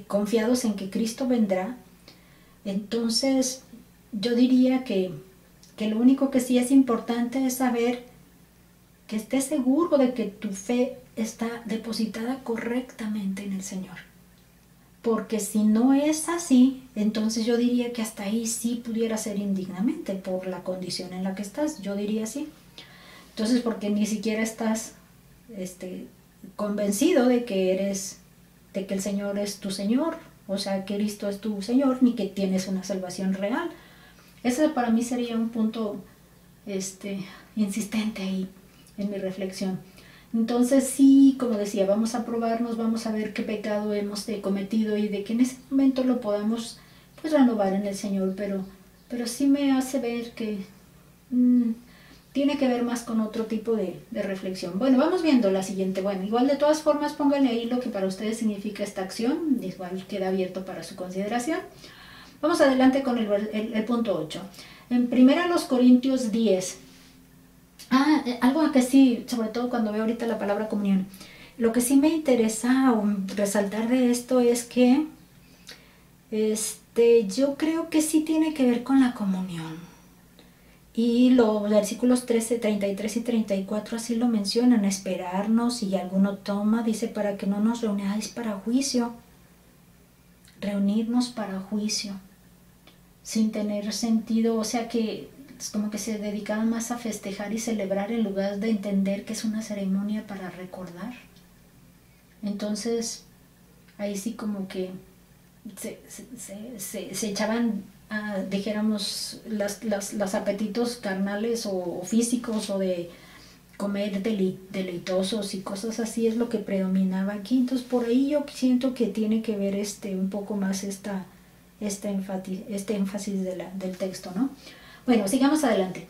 confiados en que Cristo vendrá, entonces yo diría que lo único que sí es importante es saber que estés seguro de que tu fe está depositada correctamente en el Señor. Porque si no es así, entonces yo diría que hasta ahí sí pudiera ser indignamente por la condición en la que estás, yo diría así. Entonces, porque ni siquiera estás convencido de que el Señor es tu Señor, o sea, que Cristo es tu Señor, ni que tienes una salvación real. Ese para mí sería un punto insistente ahí en mi reflexión. Entonces sí, como decía, vamos a probarnos, vamos a ver qué pecado hemos cometido y de que en ese momento lo podamos pues renovar en el Señor, pero sí me hace ver que tiene que ver más con otro tipo de reflexión. Bueno, vamos viendo la siguiente. Bueno, igual de todas formas pónganle ahí lo que para ustedes significa esta acción, igual queda abierto para su consideración. Vamos adelante con el punto 8. En 1 Corintios 10. Algo que sí, sobre todo cuando veo ahorita la palabra comunión, lo que sí me interesa resaltar de esto es que yo creo que sí tiene que ver con la comunión. Y los versículos 33 y 34 así lo mencionan: esperarnos, y alguno toma, dice, para que no nos reunáis para juicio. Reunirnos para juicio, sin tener sentido, o sea que es como que se dedicaban más a festejar y celebrar en lugar de entender que es una ceremonia para recordar. Entonces, ahí sí como que se echaban, dijéramos, los apetitos carnales o físicos, o de comer deleitosos y cosas así, es lo que predominaba aquí. Entonces, por ahí yo siento que tiene que ver un poco más este énfasis del texto, ¿no? Bueno, sigamos adelante.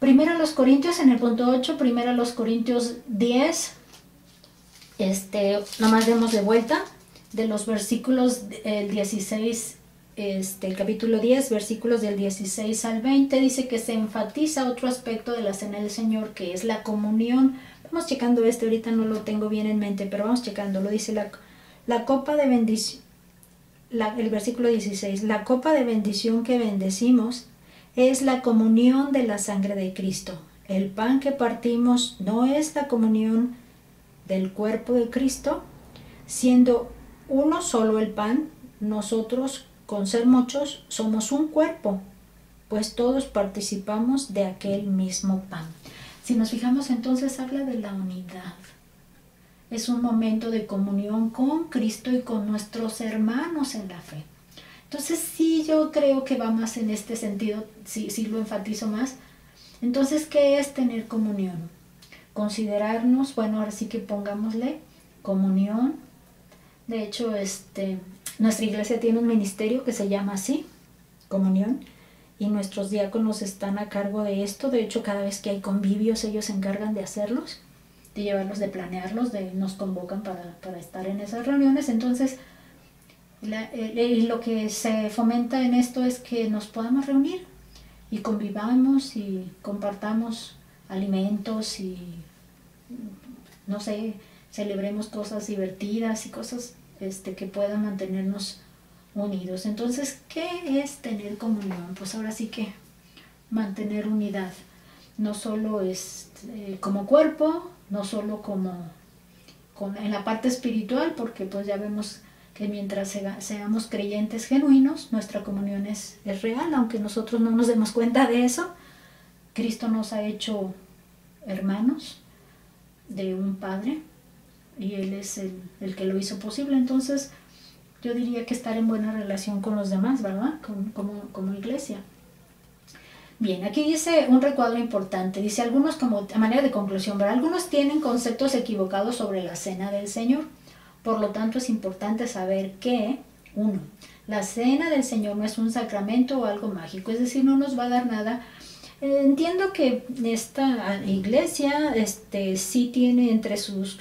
1 Corintios, en el punto 8, 1 Corintios 10, nomás demos de vuelta, de los versículos 16, el capítulo 10, versículos del 16 al 20, dice que se enfatiza otro aspecto de la cena del Señor, que es la comunión. Vamos checando ahorita no lo tengo bien en mente, pero vamos checando. Lo dice la copa de bendición, el versículo 16, la copa de bendición que bendecimos es la comunión de la sangre de Cristo. El pan que partimos no es la comunión del cuerpo de Cristo. Siendo uno solo el pan, nosotros, con ser muchos, somos un cuerpo, pues todos participamos de aquel mismo pan. Si nos fijamos, entonces habla de la unidad. Es un momento de comunión con Cristo y con nuestros hermanos en la fe. Entonces sí, yo creo que va más en este sentido, sí lo enfatizo más. Entonces, ¿qué es tener comunión? considerarnos, bueno, ahora sí que pongámosle comunión. De hecho, nuestra iglesia tiene un ministerio que se llama así, comunión, y nuestros diáconos están a cargo de esto. De hecho, cada vez que hay convivios, ellos se encargan de hacerlos, de llevarlos, de planearlos, nos convocan para estar en esas reuniones. Entonces, lo que se fomenta en esto es que nos podamos reunir y convivamos y compartamos alimentos y, no sé, celebremos cosas divertidas y cosas que puedan mantenernos unidos. Entonces, ¿qué es tener comunión? Pues ahora sí que mantener unidad, no solo como cuerpo, no solo en la parte espiritual, porque pues ya vemos que mientras seamos creyentes genuinos, nuestra comunión es real, aunque nosotros no nos demos cuenta de eso. Cristo nos ha hecho hermanos de un Padre y Él es el que lo hizo posible. Entonces yo diría que estar en buena relación con los demás, ¿verdad? Como iglesia. Bien, aquí dice un recuadro importante. Dice algunos, como a manera de conclusión, ¿verdad? Algunos tienen conceptos equivocados sobre la cena del Señor. Por lo tanto, es importante saber que, 1, la cena del Señor no es un sacramento o algo mágico, es decir, no nos va a dar nada. Entiendo que esta iglesia sí tiene entre sus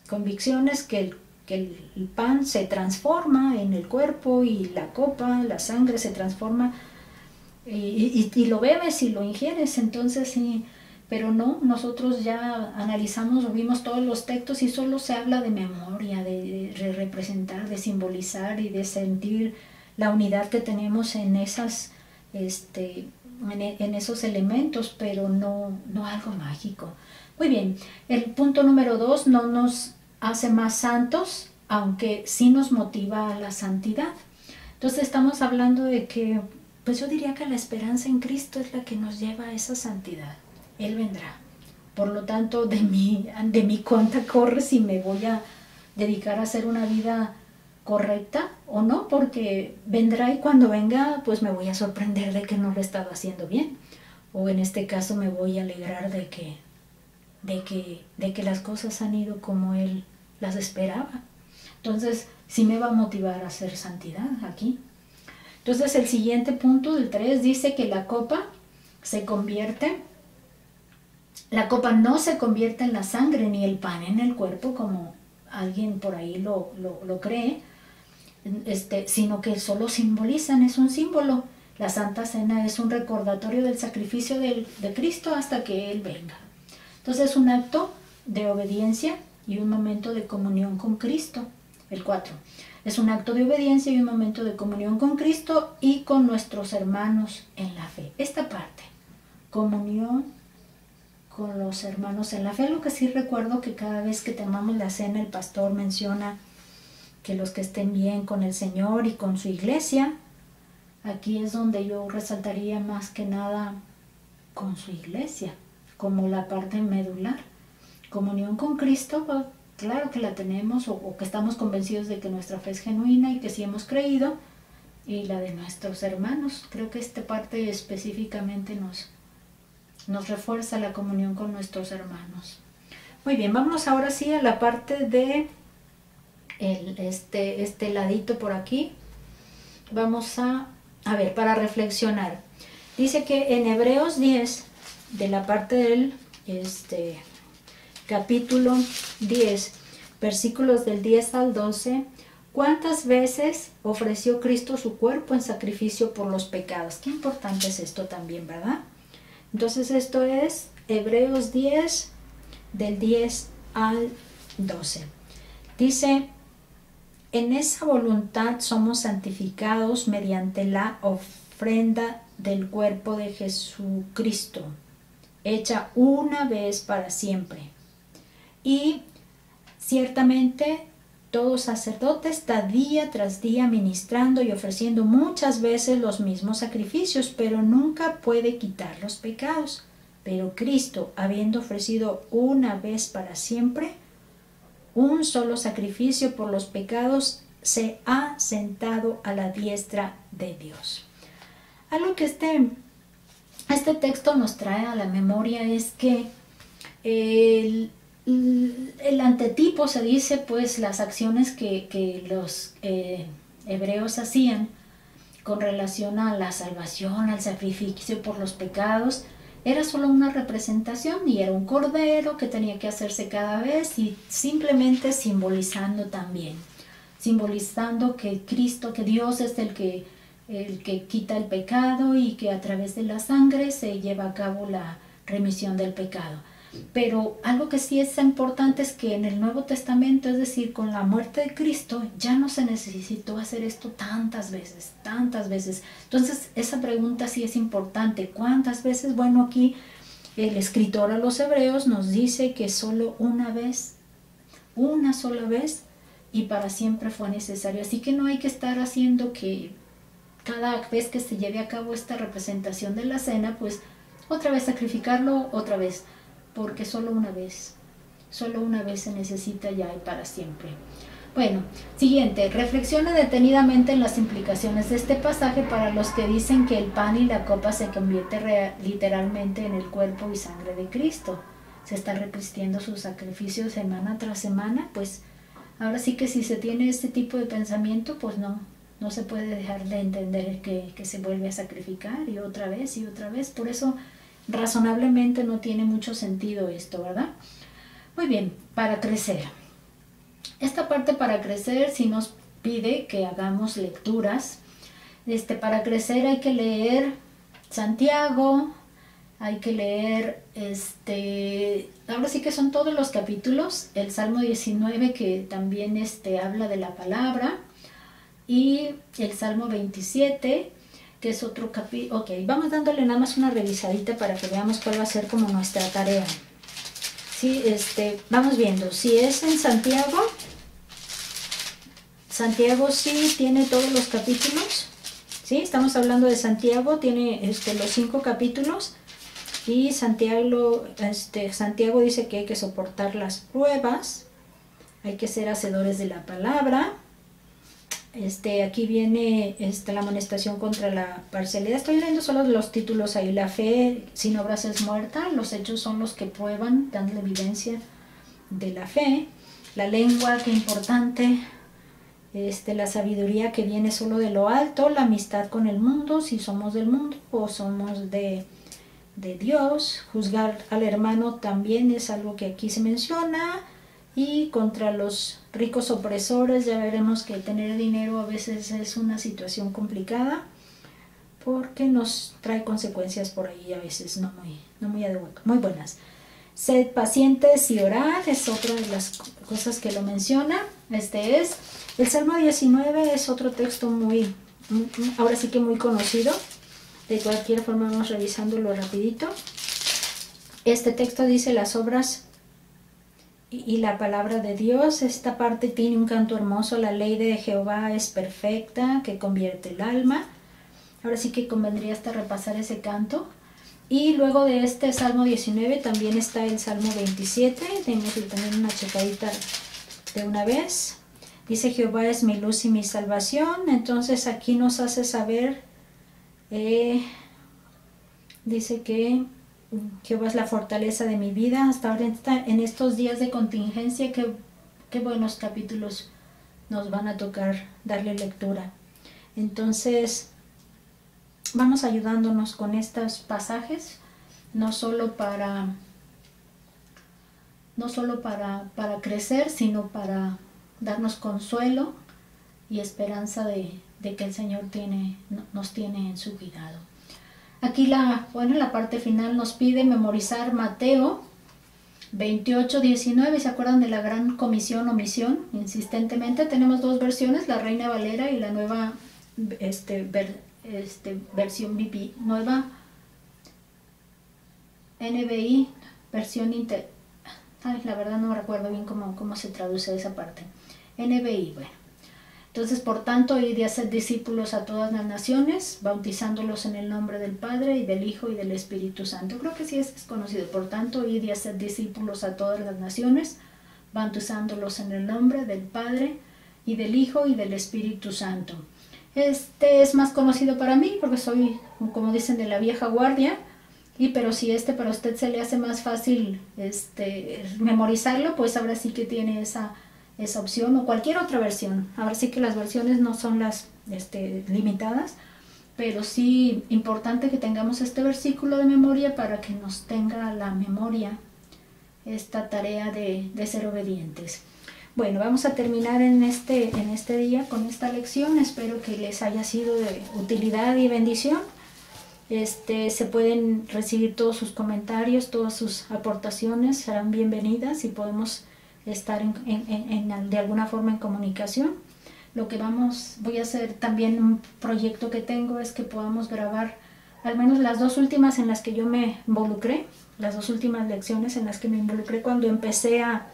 convicciones que el pan se transforma en el cuerpo y la copa, la sangre se transforma y lo bebes y lo ingieres. Entonces sí, pero no, nosotros ya analizamos o vimos todos los textos y solo se habla de memoria, de representar, de simbolizar y de sentir la unidad que tenemos en esas en esos elementos, pero no algo mágico. Muy bien, el punto número 2, no nos hace más santos, aunque sí nos motiva a la santidad. Entonces estamos hablando de que, pues yo diría que la esperanza en Cristo es la que nos lleva a esa santidad. Él vendrá. Por lo tanto, de mi cuenta corre si me voy a dedicar a hacer una vida correcta o no, porque vendrá y cuando venga, pues me voy a sorprender de que no lo he estado haciendo bien. O en este caso me voy a alegrar de que las cosas han ido como Él las esperaba. Entonces, sí me va a motivar a hacer santidad aquí. Entonces, el siguiente punto, el 3, dice que la copa no se convierte en la sangre ni el pan en el cuerpo, como alguien por ahí lo cree, sino que solo simbolizan, es un símbolo. La Santa Cena es un recordatorio del sacrificio de Cristo hasta que Él venga. Entonces es un acto de obediencia y un momento de comunión con Cristo. El 4. Es un acto de obediencia y un momento de comunión con Cristo y con nuestros hermanos en la fe. Esta parte, comunión con los hermanos en la fe. Lo que sí recuerdo que cada vez que tomamos la cena el pastor menciona que los que estén bien con el Señor y con su iglesia. Aquí es donde yo resaltaría más que nada con su iglesia, como la parte medular. Comunión con Cristo, pues, claro que la tenemos o que estamos convencidos de que nuestra fe es genuina y que sí hemos creído, y la de nuestros hermanos. Creo que esta parte específicamente nos refuerza la comunión con nuestros hermanos. Muy bien, vamos ahora sí a la parte de este ladito por aquí. Vamos a ver, para reflexionar. Dice que en Hebreos 10, de la parte del capítulo 10, versículos del 10 al 12, ¿cuántas veces ofreció Cristo su cuerpo en sacrificio por los pecados? Qué importante es esto también, ¿verdad? Entonces esto es Hebreos 10, del 10 al 12. Dice, en esa voluntad somos santificados mediante la ofrenda del cuerpo de Jesucristo, hecha una vez para siempre. Y ciertamente todo sacerdote está día tras día ministrando y ofreciendo muchas veces los mismos sacrificios, pero nunca puede quitar los pecados. Pero Cristo, habiendo ofrecido una vez para siempre un solo sacrificio por los pecados, se ha sentado a la diestra de Dios. Algo que este texto nos trae a la memoria es que el antetipo se dice, pues, las acciones que los hebreos hacían con relación a la salvación, al sacrificio por los pecados, era solo una representación y era un cordero que tenía que hacerse cada vez y simplemente simbolizando también, simbolizando que Cristo, que Dios es el que quita el pecado y que a través de la sangre se lleva a cabo la remisión del pecado. Pero algo que sí es importante es que en el Nuevo Testamento, es decir, con la muerte de Cristo, ya no se necesitó hacer esto tantas veces, tantas veces. Entonces, esa pregunta sí es importante. ¿Cuántas veces? Bueno, aquí el escritor a los Hebreos nos dice que solo una vez, una sola vez, y para siempre fue necesario. Así que no hay que estar haciendo que cada vez que se lleve a cabo esta representación de la cena, pues otra vez sacrificarlo, otra vez, porque solo una vez se necesita ya y para siempre. Bueno, siguiente, reflexiona detenidamente en las implicaciones de este pasaje para los que dicen que el pan y la copa se convierte literalmente en el cuerpo y sangre de Cristo. Se está repitiendo su sacrificio semana tras semana, pues ahora sí que si se tiene este tipo de pensamiento, pues no se puede dejar de entender que se vuelve a sacrificar y otra vez, por eso razonablemente no tiene mucho sentido esto, ¿verdad? Muy bien, para crecer. Esta parte para crecer sí nos pide que hagamos lecturas. Para crecer hay que leer Santiago, hay que leer, ahora sí que son todos los capítulos, el Salmo 19 que también habla de la palabra, y el Salmo 27, que es otro capítulo. Ok, vamos dándole nada más una revisadita para que veamos cuál va a ser como nuestra tarea. Sí, vamos viendo, si es en Santiago sí tiene todos los capítulos, ¿sí? Estamos hablando de Santiago, tiene los 5 capítulos, y Santiago dice que hay que soportar las pruebas, hay que ser hacedores de la palabra. Aquí viene la amonestación contra la parcialidad. Estoy leyendo solo los títulos ahí. La fe sin obras es muerta. Los hechos son los que prueban, dan la evidencia de la fe. La lengua, qué importante. La sabiduría que viene solo de lo alto. La amistad con el mundo, si somos del mundo o somos de Dios. Juzgar al hermano también es algo que aquí se menciona. Y contra los ricos opresores, ya veremos que tener dinero a veces es una situación complicada porque nos trae consecuencias por ahí a veces no muy buenas. Sed pacientes y orar es otra de las cosas que lo menciona. El Salmo 19 es otro texto ahora sí que muy conocido. De cualquier forma vamos revisándolo rapidito. Este texto dice las obras y la palabra de Dios. Esta parte tiene un canto hermoso. La ley de Jehová es perfecta, que convierte el alma. Ahora sí que convendría hasta repasar ese canto. Y luego de este Salmo 19 también está el Salmo 27. Démosle también una checadita de una vez. Dice Jehová es mi luz y mi salvación. Entonces aquí nos hace saber, dice que Jehová es la fortaleza de mi vida. Hasta ahora en estos días de contingencia, qué buenos capítulos nos van a tocar darle lectura. Entonces vamos ayudándonos con estos pasajes, no solo para crecer, sino para darnos consuelo y esperanza de que el Señor nos tiene en su cuidado. Aquí la parte final nos pide memorizar Mateo 28:19. ¿Se acuerdan de la gran comisión o misión? Insistentemente tenemos 2 versiones, la Reina Valera y la nueva versión nueva NBI, versión la verdad no recuerdo bien cómo se traduce esa parte. NBI, bueno. Entonces, por tanto, id y haced discípulos a todas las naciones, bautizándolos en el nombre del Padre, y del Hijo, y del Espíritu Santo. Creo que sí es conocido. Por tanto, id y haced discípulos a todas las naciones, bautizándolos en el nombre del Padre, y del Hijo, y del Espíritu Santo. Este es más conocido para mí, porque soy, como dicen, de la vieja guardia. pero si para usted se le hace más fácil memorizarlo, pues ahora sí que tiene esa opción, o cualquier otra versión. Ahora sí que las versiones no son las limitadas, pero sí importante que tengamos este versículo de memoria para que nos tenga la memoria esta tarea de ser obedientes. Bueno, vamos a terminar en este día con esta lección. Espero que les haya sido de utilidad y bendición. Se pueden recibir todos sus comentarios, todas sus aportaciones serán bienvenidas y podemos estar de alguna forma en comunicación. Lo que voy a hacer también, un proyecto que tengo, es que podamos grabar al menos las 2 últimas en las que yo me involucré, las 2 últimas lecciones en las que me involucré cuando empecé a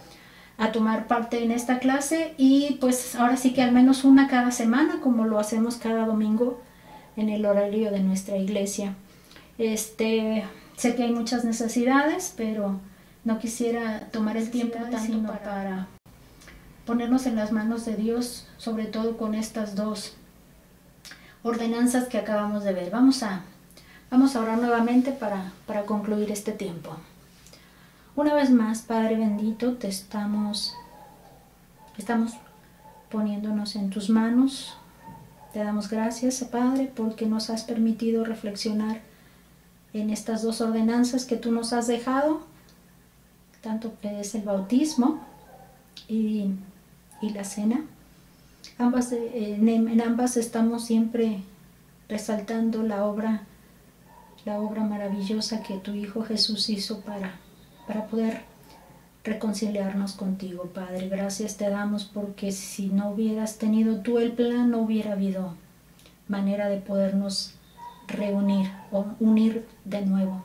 tomar parte en esta clase, y pues ahora sí que al menos una cada semana, como lo hacemos cada domingo en el horario de nuestra iglesia. Sé que hay muchas necesidades, pero no quisiera tomar el tiempo tanto para ponernos en las manos de Dios, sobre todo con estas 2 ordenanzas que acabamos de ver. Vamos a orar nuevamente para concluir este tiempo. Una vez más, Padre bendito, te estamos poniéndonos en tus manos. Te damos gracias, Padre, porque nos has permitido reflexionar en estas 2 ordenanzas que tú nos has dejado, tanto que es el bautismo y la cena. En ambas estamos siempre resaltando la obra maravillosa que tu Hijo Jesús hizo para poder reconciliarnos contigo, Padre. Gracias te damos, porque si no hubieras tenido tú el plan, no hubiera habido manera de podernos reunir o unir de nuevo.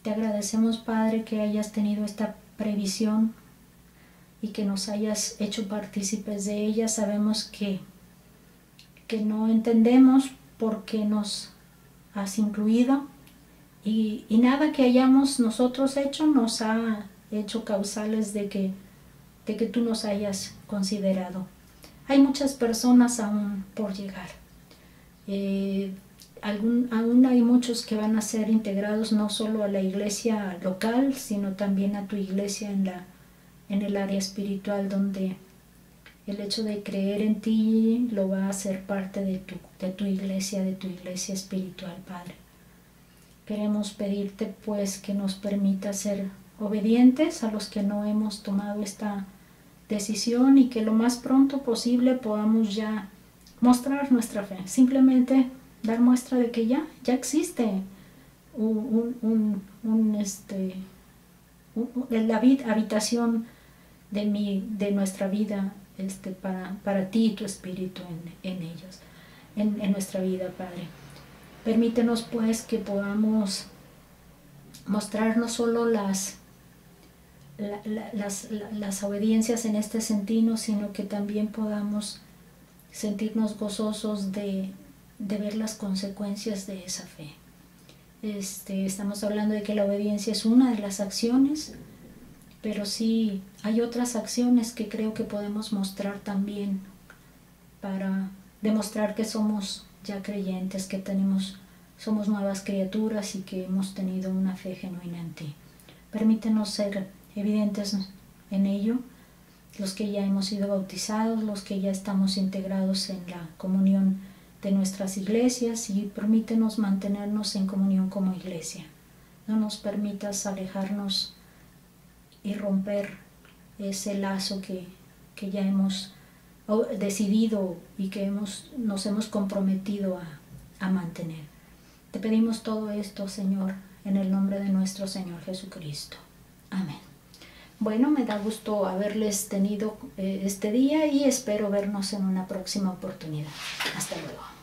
Te agradecemos, Padre, que hayas tenido esta previsión y que nos hayas hecho partícipes de ella. Sabemos que no entendemos por qué nos has incluido, y nada que hayamos nosotros hecho nos ha hecho causales de que tú nos hayas considerado. Hay muchas personas aún por llegar. Aún hay muchos que van a ser integrados no solo a la iglesia local, sino también a tu iglesia en el área espiritual, donde el hecho de creer en ti lo va a hacer parte de tu iglesia espiritual, Padre. Queremos pedirte pues que nos permita ser obedientes a los que no hemos tomado esta decisión, y que lo más pronto posible podamos ya mostrar nuestra fe, simplemente dar muestra de que ya existe la habitación de nuestra vida para ti y tu espíritu en ellos, en nuestra vida, Padre. Permítenos pues que podamos mostrar no solo las obediencias en este sentido, sino que también podamos sentirnos gozosos de ver las consecuencias de esa fe. Estamos hablando de que la obediencia es una de las acciones, pero sí hay otras acciones que creo que podemos mostrar también para demostrar que somos ya creyentes, que somos nuevas criaturas y que hemos tenido una fe genuina en ti. Permítenos ser evidentes en ello, los que ya hemos sido bautizados, los que ya estamos integrados en la comunión de nuestras iglesias, y permítenos mantenernos en comunión como iglesia. No nos permitas alejarnos y romper ese lazo que ya hemos decidido y que nos hemos comprometido a mantener. Te pedimos todo esto, Señor, en el nombre de nuestro Señor Jesucristo. Amén. Bueno, me da gusto haberles tenido este día, y espero vernos en una próxima oportunidad. Hasta luego.